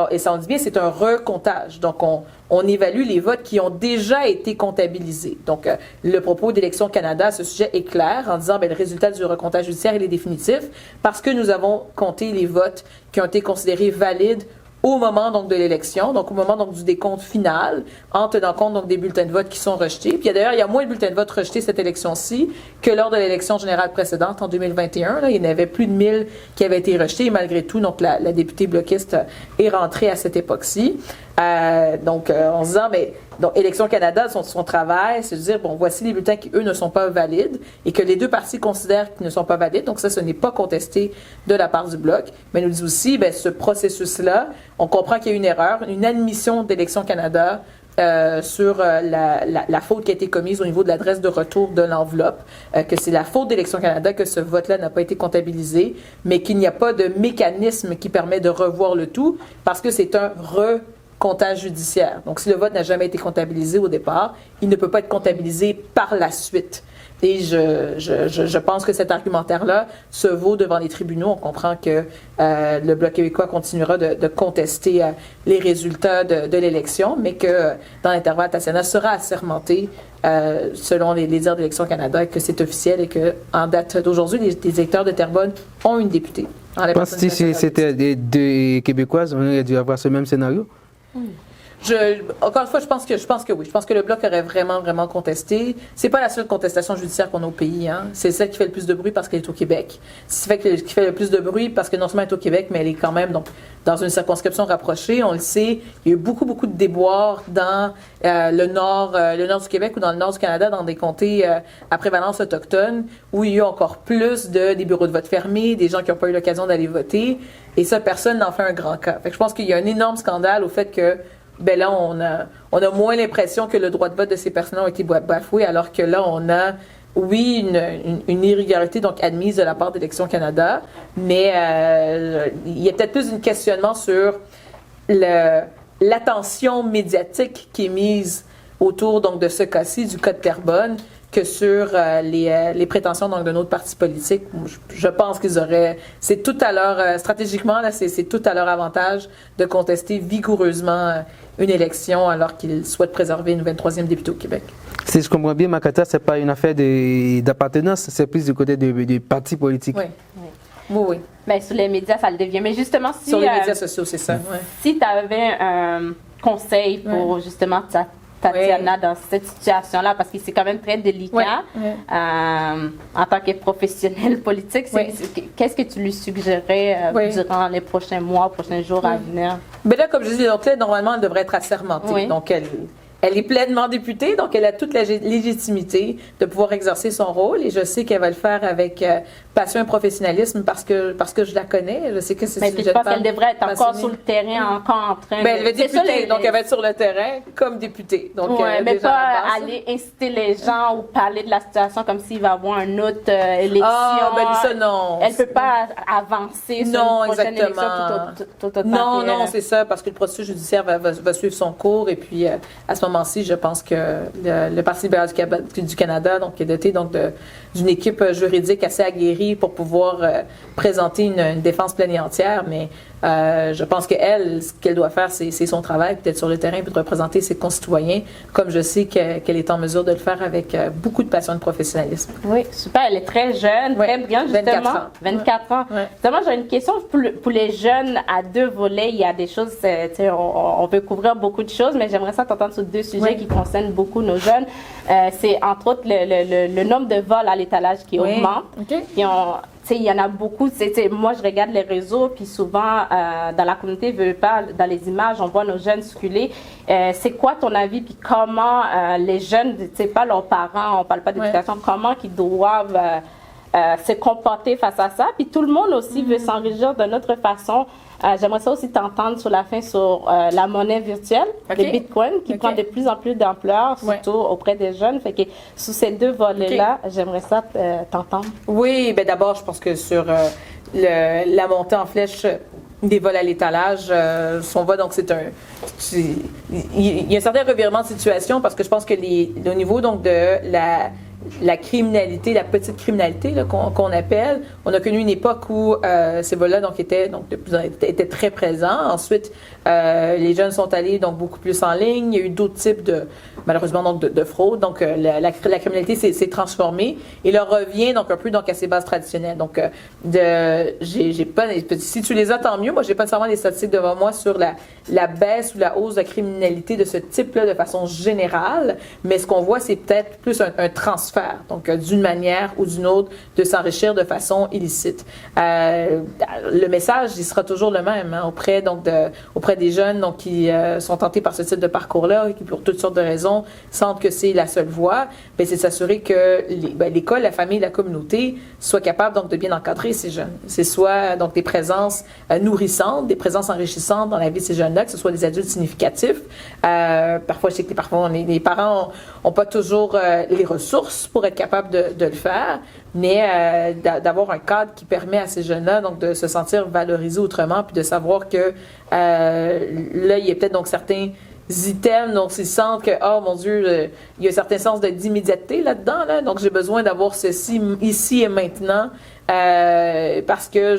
et ça on dit bien, c'est un recomptage. Donc, on évalue les votes qui ont déjà été comptabilisés. Donc, le propos d'Élections Canada à ce sujet est clair en disant, le résultat du recomptage judiciaire, il est définitif parce que nous avons compté les votes qui ont été considérés valides au moment donc de l'élection, donc au moment donc du décompte final, en tenant compte donc des bulletins de vote qui sont rejetés. Puis d'ailleurs, il y a moins de bulletins de vote rejetés cette élection-ci que lors de l'élection générale précédente en 2021. Là, il y en avait plus de 1000 qui avaient été rejetés, et malgré tout, donc la députée bloquiste est rentrée à cette époque-ci. En se disant, donc Élections Canada, son travail, c'est de dire, voici les bulletins qui, eux, ne sont pas valides et que les deux partis considèrent qu'ils ne sont pas valides. Donc ça, ce n'est pas contesté de la part du Bloc. Mais nous dit aussi, ce processus-là, on comprend qu'il y a une erreur, une admission d'Élections Canada sur la faute qui a été commise au niveau de l'adresse de retour de l'enveloppe, que c'est la faute d'Élections Canada que ce vote-là n'a pas été comptabilisé, mais qu'il n'y a pas de mécanisme qui permet de revoir le tout parce que c'est un recomptage judiciaire. Donc, si le vote n'a jamais été comptabilisé au départ, il ne peut pas être comptabilisé par la suite. Et je pense que cet argumentaire-là se vaut devant les tribunaux. On comprend que le Bloc québécois continuera de contester les résultats de l'élection, mais que dans l'intervalle, Tatiana sera assermentée selon les dires d'Élections Canada, et que c'est officiel et qu'en date d'aujourd'hui, les électeurs de Terrebonne ont une députée. Je pense que si c'était des Québécoises, on aurait dû avoir ce même scénario. Encore une fois, je pense que oui. Je pense que le Bloc aurait vraiment contesté. C'est pas la seule contestation judiciaire qu'on a au pays, hein. C'est celle qui fait le plus de bruit parce qu'elle est au Québec. C'est qui fait le plus de bruit parce que non seulement elle est au Québec, mais elle est quand même donc dans une circonscription rapprochée. On le sait, il y a eu beaucoup de déboires dans le nord du Québec ou dans le nord du Canada, dans des comtés à prévalence autochtone, où il y a eu encore plus des bureaux de vote fermés, des gens qui n'ont pas eu l'occasion d'aller voter. Et ça, personne n'en fait un grand cas. Fait que je pense qu'il y a un énorme scandale au fait que là, on a moins l'impression que le droit de vote de ces personnes a été bafoué, alors que là, on a, oui, une irrégularité donc admise de la part d'Élections Canada, mais il y a peut-être plus un questionnement sur l'attention médiatique qui est mise autour donc de ce cas-ci, du cas de Terrebonne, que sur les prétentions donc d'un autre parti politique. Je pense qu'ils auraient, c'est tout à leur stratégiquement là, c'est tout à leur avantage de contester vigoureusement une élection alors qu'ils souhaitent préserver une 23e députée au Québec. Si je comprends bien, Makata, c'est pas une affaire d'appartenance, c'est plus du côté des partis politiques. Oui. Mais sur les médias, ça le devient. Mais justement, si sur les médias sociaux, c'est ça. Ouais. Si tu avais un conseil pour justement Tatiana dans cette situation-là, parce que c'est quand même très délicat en tant que professionnelle politique. Qu'est-ce que tu lui suggérerais durant les prochains mois, prochains jours à venir? Ben là, comme je disais, donc là, normalement, elle devrait être assermentée. Donc, elle est pleinement députée, donc elle a toute la légitimité de pouvoir exercer son rôle, et je sais qu'elle va le faire avec passion et professionnalisme parce que je la connais. Je sais que c'est. Mais je pense qu'elle devrait être encore sur le terrain, encore en train. Ben, elle va être députée, donc elle va être sur le terrain comme députée. Donc, mais pas aller inciter les gens ou parler de la situation comme s'il va y avoir une autre élection. Ah, ben ça non. Elle peut pas avancer sur une prochaine élection tout Non, c'est ça, parce que le processus judiciaire va suivre son cours, et puis à ce moment-ci, je pense que le Parti libéral du Canada donc, est doté donc d'une équipe juridique assez aguerrie pour pouvoir présenter une défense pleine et entière, mais je pense qu'elle, ce qu'elle doit faire, c'est son travail, peut-être sur le terrain, puis de représenter ses concitoyens, comme je sais qu'elle est en mesure de le faire avec beaucoup de passion et de professionnalisme. Oui, super. Elle est très jeune, très brillante, justement. 24 ans. Justement, j'ai une question pour les jeunes à deux volets. Il y a des choses, on peut couvrir beaucoup de choses, mais j'aimerais ça t'entendre sur deux sujets qui concernent beaucoup nos jeunes. C'est entre autres le nombre de vols à l'étalage qui augmente. Il y en a beaucoup. Moi, je regarde les réseaux, puis souvent, dans la communauté, dans les images, on voit nos jeunes circuler. C'est quoi ton avis, puis comment les jeunes, pas leurs parents, on parle pas d'éducation, comment ils doivent se comporter face à ça? Puis tout le monde aussi veut s'enrichir de notre façon. J'aimerais ça aussi t'entendre sur la fin sur la monnaie virtuelle, le Bitcoin, qui prend de plus en plus d'ampleur, surtout auprès des jeunes. Fait que sous ces deux volets-là, j'aimerais ça t'entendre. Oui, bien d'abord, je pense que sur la montée en flèche des vols à l'étalage, son vote, donc il y a un certain revirement de situation, parce que je pense que au niveau donc de la criminalité, la petite criminalité qu'on appelle. On a connu une époque où ces vols-là étaient très présents. Ensuite, les jeunes sont allés donc beaucoup plus en ligne. Il y a eu d'autres types malheureusement de fraude. Donc la criminalité s'est transformée et leur revient donc un peu à ses bases traditionnelles. Donc j'ai pas, si tu les as, tant mieux. Moi, j'ai pas nécessairement les statistiques devant moi sur la baisse ou la hausse de la criminalité de ce type-là de façon générale. Mais ce qu'on voit, c'est peut-être plus un transfert. Donc, d'une manière ou d'une autre, de s'enrichir de façon illicite. Le message, il sera toujours le même auprès des jeunes qui sont tentés par ce type de parcours-là et qui, pour toutes sortes de raisons, sentent que c'est la seule voie. Bien, c'est s'assurer que l'école, la famille, la communauté soient capables de bien encadrer ces jeunes. C'est soit des présences nourrissantes, des présences enrichissantes dans la vie de ces jeunes-là, que ce soit des adultes significatifs. Parfois, je sais que les parents n'ont pas toujours les ressources pour être capable de le faire, mais d'avoir un cadre qui permet à ces jeunes-là de se sentir valorisés autrement, puis de savoir que là, il y a peut-être certains items dont ils sentent que, oh mon Dieu, il y a un certain sens d'immédiateté là-dedans, donc j'ai besoin d'avoir ceci ici et maintenant, parce que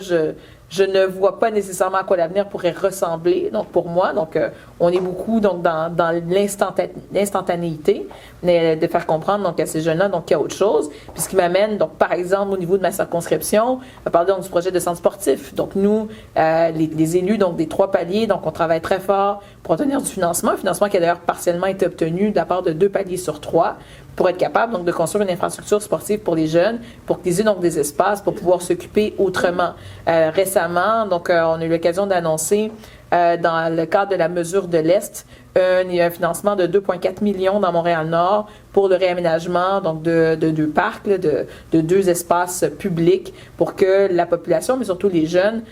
je ne vois pas nécessairement à quoi l'avenir pourrait ressembler, donc pour moi. Donc, on est beaucoup donc, dans l'instantanéité, mais de faire comprendre donc, à ces jeunes-là donc, qu'il y a autre chose. Puis ce qui m'amène, donc, par exemple, au niveau de ma circonscription, on va parler donc, du projet de centre sportif. Donc, nous, les élus donc, des 3 paliers, donc, on travaille très fort pour obtenir du financement, un financement qui a d'ailleurs partiellement été obtenu de la part de 2 paliers sur 3, pour être capable donc, de construire une infrastructure sportive pour les jeunes, pour qu'ils aient donc des espaces pour pouvoir s'occuper autrement. Récemment, donc, on a eu l'occasion d'annoncer dans le cadre de la mesure de l'Est, il y a un financement de 2,4 millions dans Montréal-Nord pour le réaménagement donc de 2 parcs, là, de 2 espaces publics pour que la population, mais surtout les jeunes,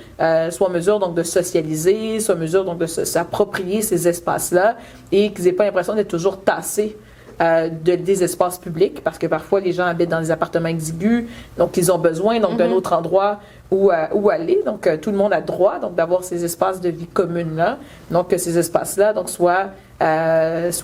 soient en mesure donc de socialiser, soient en mesure donc de s'approprier ces espaces-là et qu'ils n'aient pas l'impression d'être toujours tassés des espaces publics, parce que parfois les gens habitent dans des appartements exigus, donc ils ont besoin donc d'un autre endroit où aller. Donc tout le monde a droit donc d'avoir ces espaces de vie communes là, donc que ces espaces-là donc soient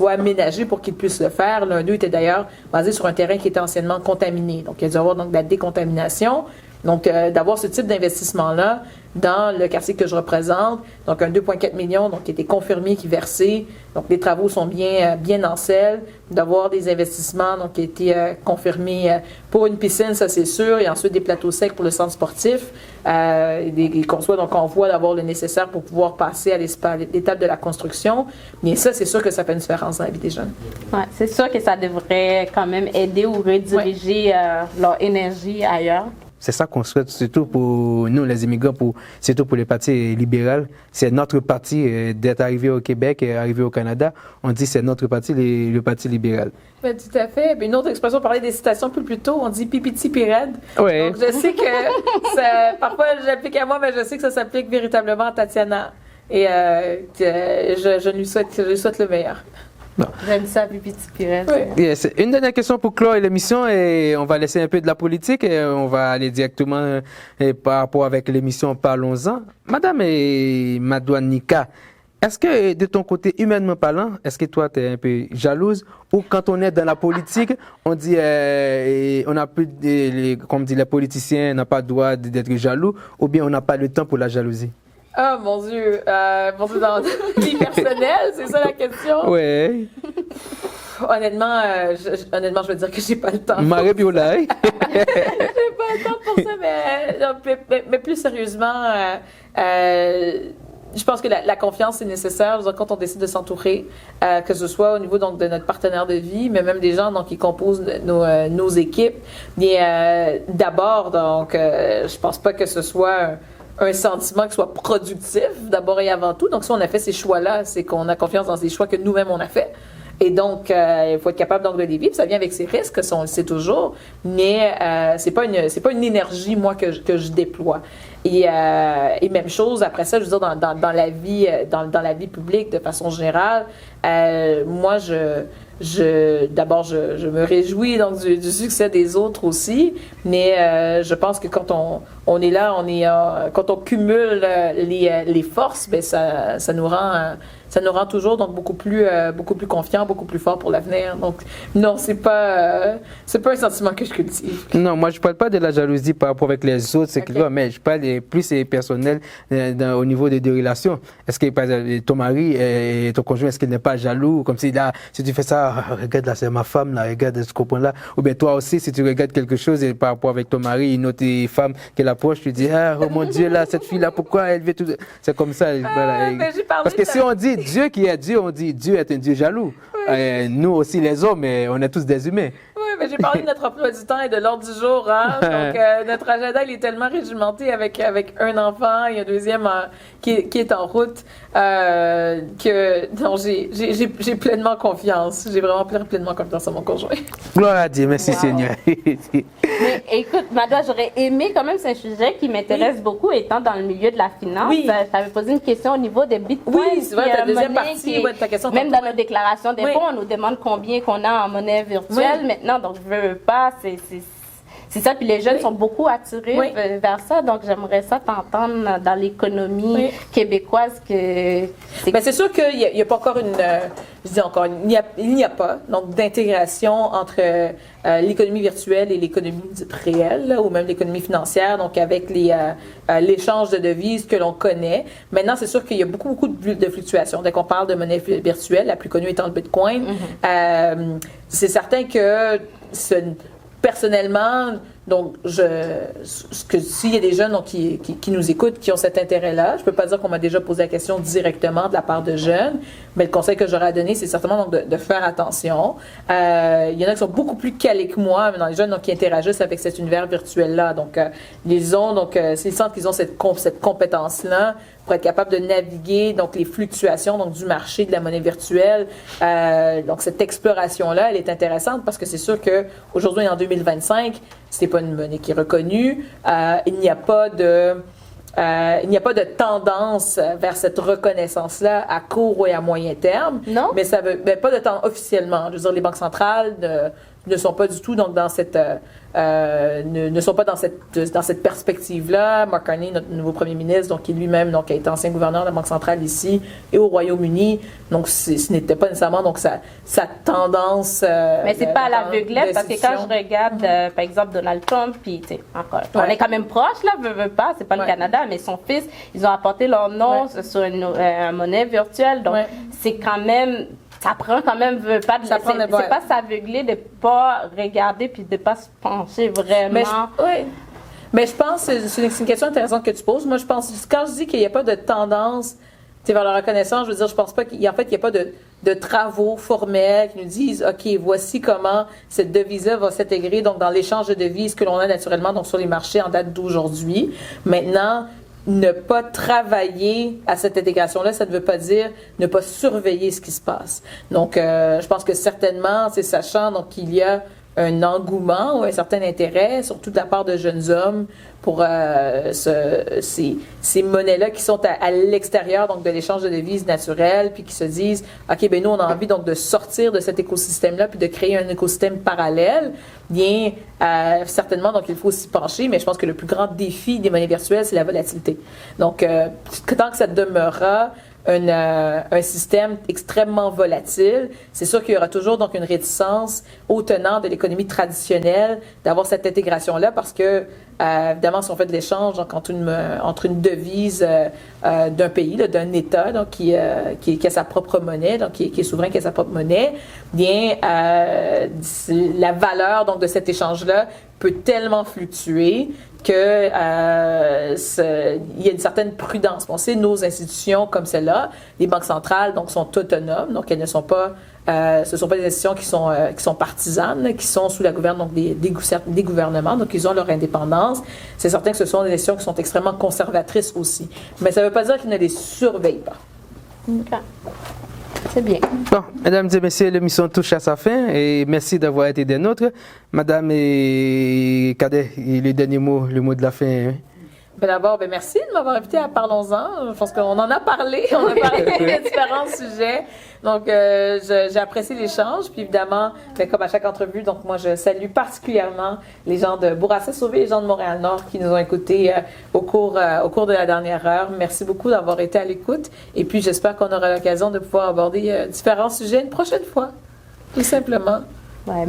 aménagés pour qu'ils puissent le faire. L'un d'eux était d'ailleurs basé sur un terrain qui était anciennement contaminé, donc il y a dû avoir donc de la décontamination. Donc, d'avoir ce type d'investissement-là dans le quartier que je représente, donc un 2,4 millions donc, qui a été confirmé, qui est versé. Donc, les travaux sont bien en selle. D'avoir des investissements donc, qui ont été confirmés pour une piscine, ça c'est sûr, et ensuite des plateaux secs pour le centre sportif. Qu'on soit donc en voie d'avoir le nécessaire pour pouvoir passer à l'étape de la construction. Mais ça, c'est sûr que ça fait une différence dans la vie des jeunes. Oui, c'est sûr que ça devrait quand même aider ou rediriger leur énergie ailleurs. C'est ça qu'on souhaite, surtout pour nous, les immigrants, surtout pour les partis libéraux. C'est notre parti d'être arrivé au Québec et arrivé au Canada. On dit que c'est notre parti, le Parti libéral. Ben, tout à fait. Une autre expression, on parlait des citations plus tôt, on dit pipiti pirade. Ouais. Donc, je sais que parfois, j'applique à moi, mais je sais que ça s'applique véritablement à Tatiana. Et je lui souhaite le meilleur. Non. J'aime ça, pipiti pirade. Oui. Yes. Une dernière question pour clore l'émission et on va laisser un peu de la politique et on va aller directement par rapport avec l'émission Parlons-en. Madame Madouanika, est-ce que de ton côté, humainement parlant, est-ce que toi tu es un peu jalouse ou quand on est dans la politique, on dit on n'a plus comme dit les politiciens, n'ont pas le droit d'être jaloux ou bien on n'a pas le temps pour la jalousie? Ah, mon Dieu, dans la vie personnelle, c'est ça la question? Oui. Honnêtement, je veux dire que j'ai pas le temps. Marie Biolay. J'ai pas le temps pour ça, mais plus sérieusement, je pense que la confiance est nécessaire quand on décide de s'entourer, que ce soit au niveau donc de notre partenaire de vie, mais même des gens donc qui composent nos équipes. Mais d'abord, donc, je pense pas que ce soit un sentiment qui soit productif, d'abord et avant tout. Donc, si on a fait ces choix-là, c'est qu'on a confiance dans ces choix que nous-mêmes, on a fait. Et donc, il faut être capable donc, de les vivre. Ça vient avec ses risques, ça, on le sait toujours. Mais c'est pas une énergie, moi, que je déploie. Et même chose, après ça, je veux dire, dans la vie publique, de façon générale, moi, d'abord, je me réjouis donc du succès des autres aussi, mais je pense que quand on est là, quand on cumule les forces, ben ça nous rend toujours donc beaucoup plus confiants, beaucoup plus forts pour l'avenir. Donc non, c'est pas un sentiment que je cultive. Non, moi je parle pas de la jalousie par rapport avec les autres, c'est clair, mais je parle plus personnel au niveau des relations. Est-ce que par exemple, ton mari et ton conjoint, est-ce qu'il n'est pas jaloux, comme si là, si tu fais ça, regarde là, c'est ma femme là, regarde ce copain là, ou bien toi aussi, si tu regardes quelque chose et par rapport avec ton mari, une autre femme qu'elle approche, tu dis oh mon Dieu là, cette fille là, pourquoi elle veut tout, c'est comme ça. Voilà. Parce que si on dit Dieu qui est Dieu, on dit Dieu est un Dieu jaloux. Oui. Nous aussi les hommes, on est tous des humains. Oui, mais j'ai parlé de notre emploi du temps et de l'ordre du jour. Hein? Donc, notre agenda, il est tellement régimenté avec un enfant et un deuxième qui est en route que non, j'ai pleinement confiance. J'ai vraiment pleinement confiance en mon conjoint. Gloire à Dieu, merci Seigneur. Mais écoute, Madouane, j'aurais aimé quand même, c'est un sujet qui m'intéresse beaucoup étant dans le milieu de la finance. Oui. Tu avais posé une question au niveau des bitcoins. Oui, c'est vrai, ta deuxième partie, ta question. Même dans nos déclarations d'impôts, on nous demande combien qu'on a en monnaie virtuelle. Maintenant, donc je veux pas, c'est ça. Puis les jeunes sont beaucoup attirés Oui. vers ça. Donc, j'aimerais ça t'entendre dans l'économie québécoise que... C'est sûr qu'il n'y a pas encore je dis encore, il n'y a pas donc d'intégration entre l'économie virtuelle et l'économie réelle, là, ou même l'économie financière, donc avec l'échange de devises que l'on connaît. Maintenant, c'est sûr qu'il y a beaucoup de fluctuations. Dès qu'on parle de monnaie virtuelle, la plus connue étant le Bitcoin, c'est certain que personnellement, donc, s'il y a des jeunes donc, qui nous écoutent, qui ont cet intérêt-là, je ne peux pas dire qu'on m'a déjà posé la question directement de la part de jeunes, mais le conseil que j'aurais à donner, c'est certainement donc, de faire attention. Il y en a qui sont beaucoup plus calés que moi, mais dans les jeunes donc, qui interagissent avec cet univers virtuel-là. Donc, s'ils sentent qu'ils ont cette compétence-là, pour être capable de naviguer donc les fluctuations donc du marché de la monnaie virtuelle. Donc cette exploration-là, elle est intéressante parce que c'est sûr que aujourd'hui en 2025, c'est pas une monnaie qui est reconnue. Il n'y a pas de tendance vers cette reconnaissance-là à court ou à moyen terme. Non. Mais ça veut pas de temps officiellement. Je veux dire, les banques centrales ne sont pas du tout donc dans cette ne sont pas dans cette perspective-là. Mark Carney, notre nouveau premier ministre, donc qui lui-même donc a été ancien gouverneur de la Banque centrale ici et au Royaume-Uni, donc ce n'était pas nécessairement donc sa tendance. Mais c'est pas à l'aveuglette parce que quand je regarde par exemple Donald Trump, puis tu sais encore, on est quand même proche là, veut pas, c'est pas le Canada, mais son fils, ils ont apporté leur nom sur une monnaie virtuelle, donc c'est quand même. Ça prend quand même, c'est pas s'aveugler de pas regarder puis de pas se pencher vraiment. Mais je pense que c'est une question intéressante que tu poses. Moi, je pense, quand je dis qu'il n'y a pas de tendance vers la reconnaissance, je veux dire, je pense pas qu'il y a pas de travaux formels qui nous disent, OK, voici comment cette devise-là va s'intégrer donc dans l'échange de devises que l'on a naturellement donc sur les marchés en date d'aujourd'hui. Maintenant, ne pas travailler à cette intégration-là, ça ne veut pas dire ne pas surveiller ce qui se passe. Donc, je pense que certainement, c'est sachant donc qu'il y a un engouement ou un certain intérêt, surtout de la part de jeunes hommes, pour ces monnaies-là qui sont à l'extérieur donc de l'échange de devises naturelles, puis qui se disent, OK, ben nous, on a envie donc de sortir de cet écosystème-là, puis de créer un écosystème parallèle. Bien, certainement, donc il faut s'y pencher, mais je pense que le plus grand défi des monnaies virtuelles, c'est la volatilité. Donc, tant que ça demeurera un système extrêmement volatile, c'est sûr qu'il y aura toujours donc une réticence aux tenants de l'économie traditionnelle d'avoir cette intégration-là parce que, évidemment, si on fait de l'échange donc, entre une devise d'un pays, d'un État donc, qui a sa propre monnaie, donc qui est souverain, qui a sa propre monnaie, bien, la valeur donc, de cet échange-là peut tellement fluctuer qu'il y a une certaine prudence. On sait nos institutions comme celle-là, les banques centrales donc sont autonomes, donc elles ne sont pas, ce sont pas des institutions qui sont partisanes, qui sont sous la gouverne donc des gouvernements, donc ils ont leur indépendance. C'est certain que ce sont des institutions qui sont extrêmement conservatrices aussi, mais ça ne veut pas dire qu'ils ne les surveillent pas. Okay. C'est bien. Bon, mesdames et messieurs, l'émission touche à sa fin et merci d'avoir été des nôtres. Madame Cadet, le dernier mot, le mot de la fin. Hein? D'abord, merci de m'avoir invité à Parlons-en. Je pense qu'on en a parlé. On a parlé de différents sujets. Donc, j'ai apprécié l'échange. Puis évidemment, comme à chaque entrevue, donc moi, je salue particulièrement les gens de Bourassa-Sauvé et les gens de Montréal-Nord qui nous ont écoutés au cours de la dernière heure. Merci beaucoup d'avoir été à l'écoute. Et puis, j'espère qu'on aura l'occasion de pouvoir aborder différents sujets une prochaine fois. Tout simplement. Ouais,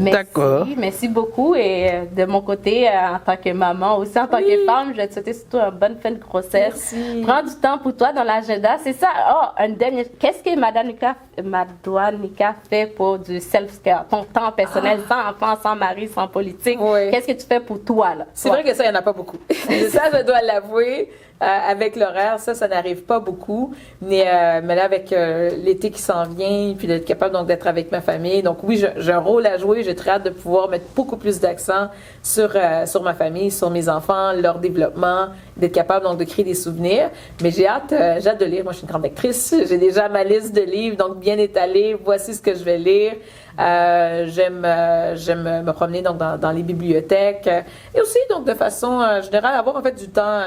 merci beaucoup. Et de mon côté, en tant que maman, aussi en tant que femme, je vais te souhaiter surtout une bonne fin de grossesse. Merci. Prends du temps pour toi dans l'agenda. C'est ça. Oh, un dernier. Qu'est-ce que Madouanika fait pour du self-care, ton temps personnel, sans enfant, sans mari, sans politique? Oui. Qu'est-ce que tu fais pour toi, là? C'est vrai que ça, il n'y en a pas beaucoup. Ça, je dois l'avouer. Avec l'horaire, ça n'arrive pas beaucoup. Mais là, avec l'été qui s'en vient, puis d'être capable donc d'être avec ma famille. Donc oui, j'ai un rôle à jouer. J'ai très hâte de pouvoir mettre beaucoup plus d'accent sur ma famille, sur mes enfants, leur développement, d'être capable donc de créer des souvenirs. Mais j'ai hâte de lire. Moi, je suis une grande lectrice. J'ai déjà ma liste de livres, donc bien étalée. Voici ce que je vais lire. J'aime me promener donc dans les bibliothèques et aussi donc de façon générale avoir en fait du temps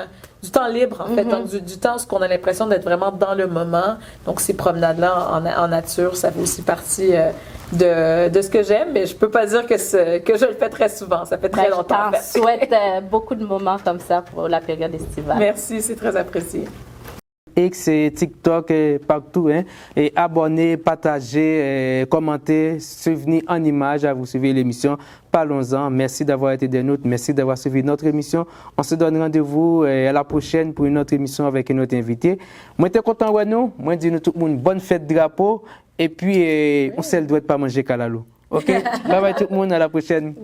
libre en fait, donc du temps où on a l'impression d'être vraiment dans le moment. Donc ces promenades là en nature, ça fait aussi partie de ce que j'aime, mais je peux pas dire que je le fais très souvent. Ça fait très longtemps. Je souhaite beaucoup de moments comme ça pour la période estivale. Merci, c'est très apprécié. X et TikTok partout. Hein. Et abonnez, partagez, commentez, suivez en images à vous suivre l'émission. Parlons-en. Merci d'avoir été des nôtres. Merci d'avoir suivi notre émission. On se donne rendez-vous à la prochaine pour une autre émission avec un autre invité. Moi, je suis content de nous. Moi, je dis tout le monde bonne fête de drapeau. Et puis, on ne doit pas manger calalou. OK? Bye bye tout le monde. À la prochaine.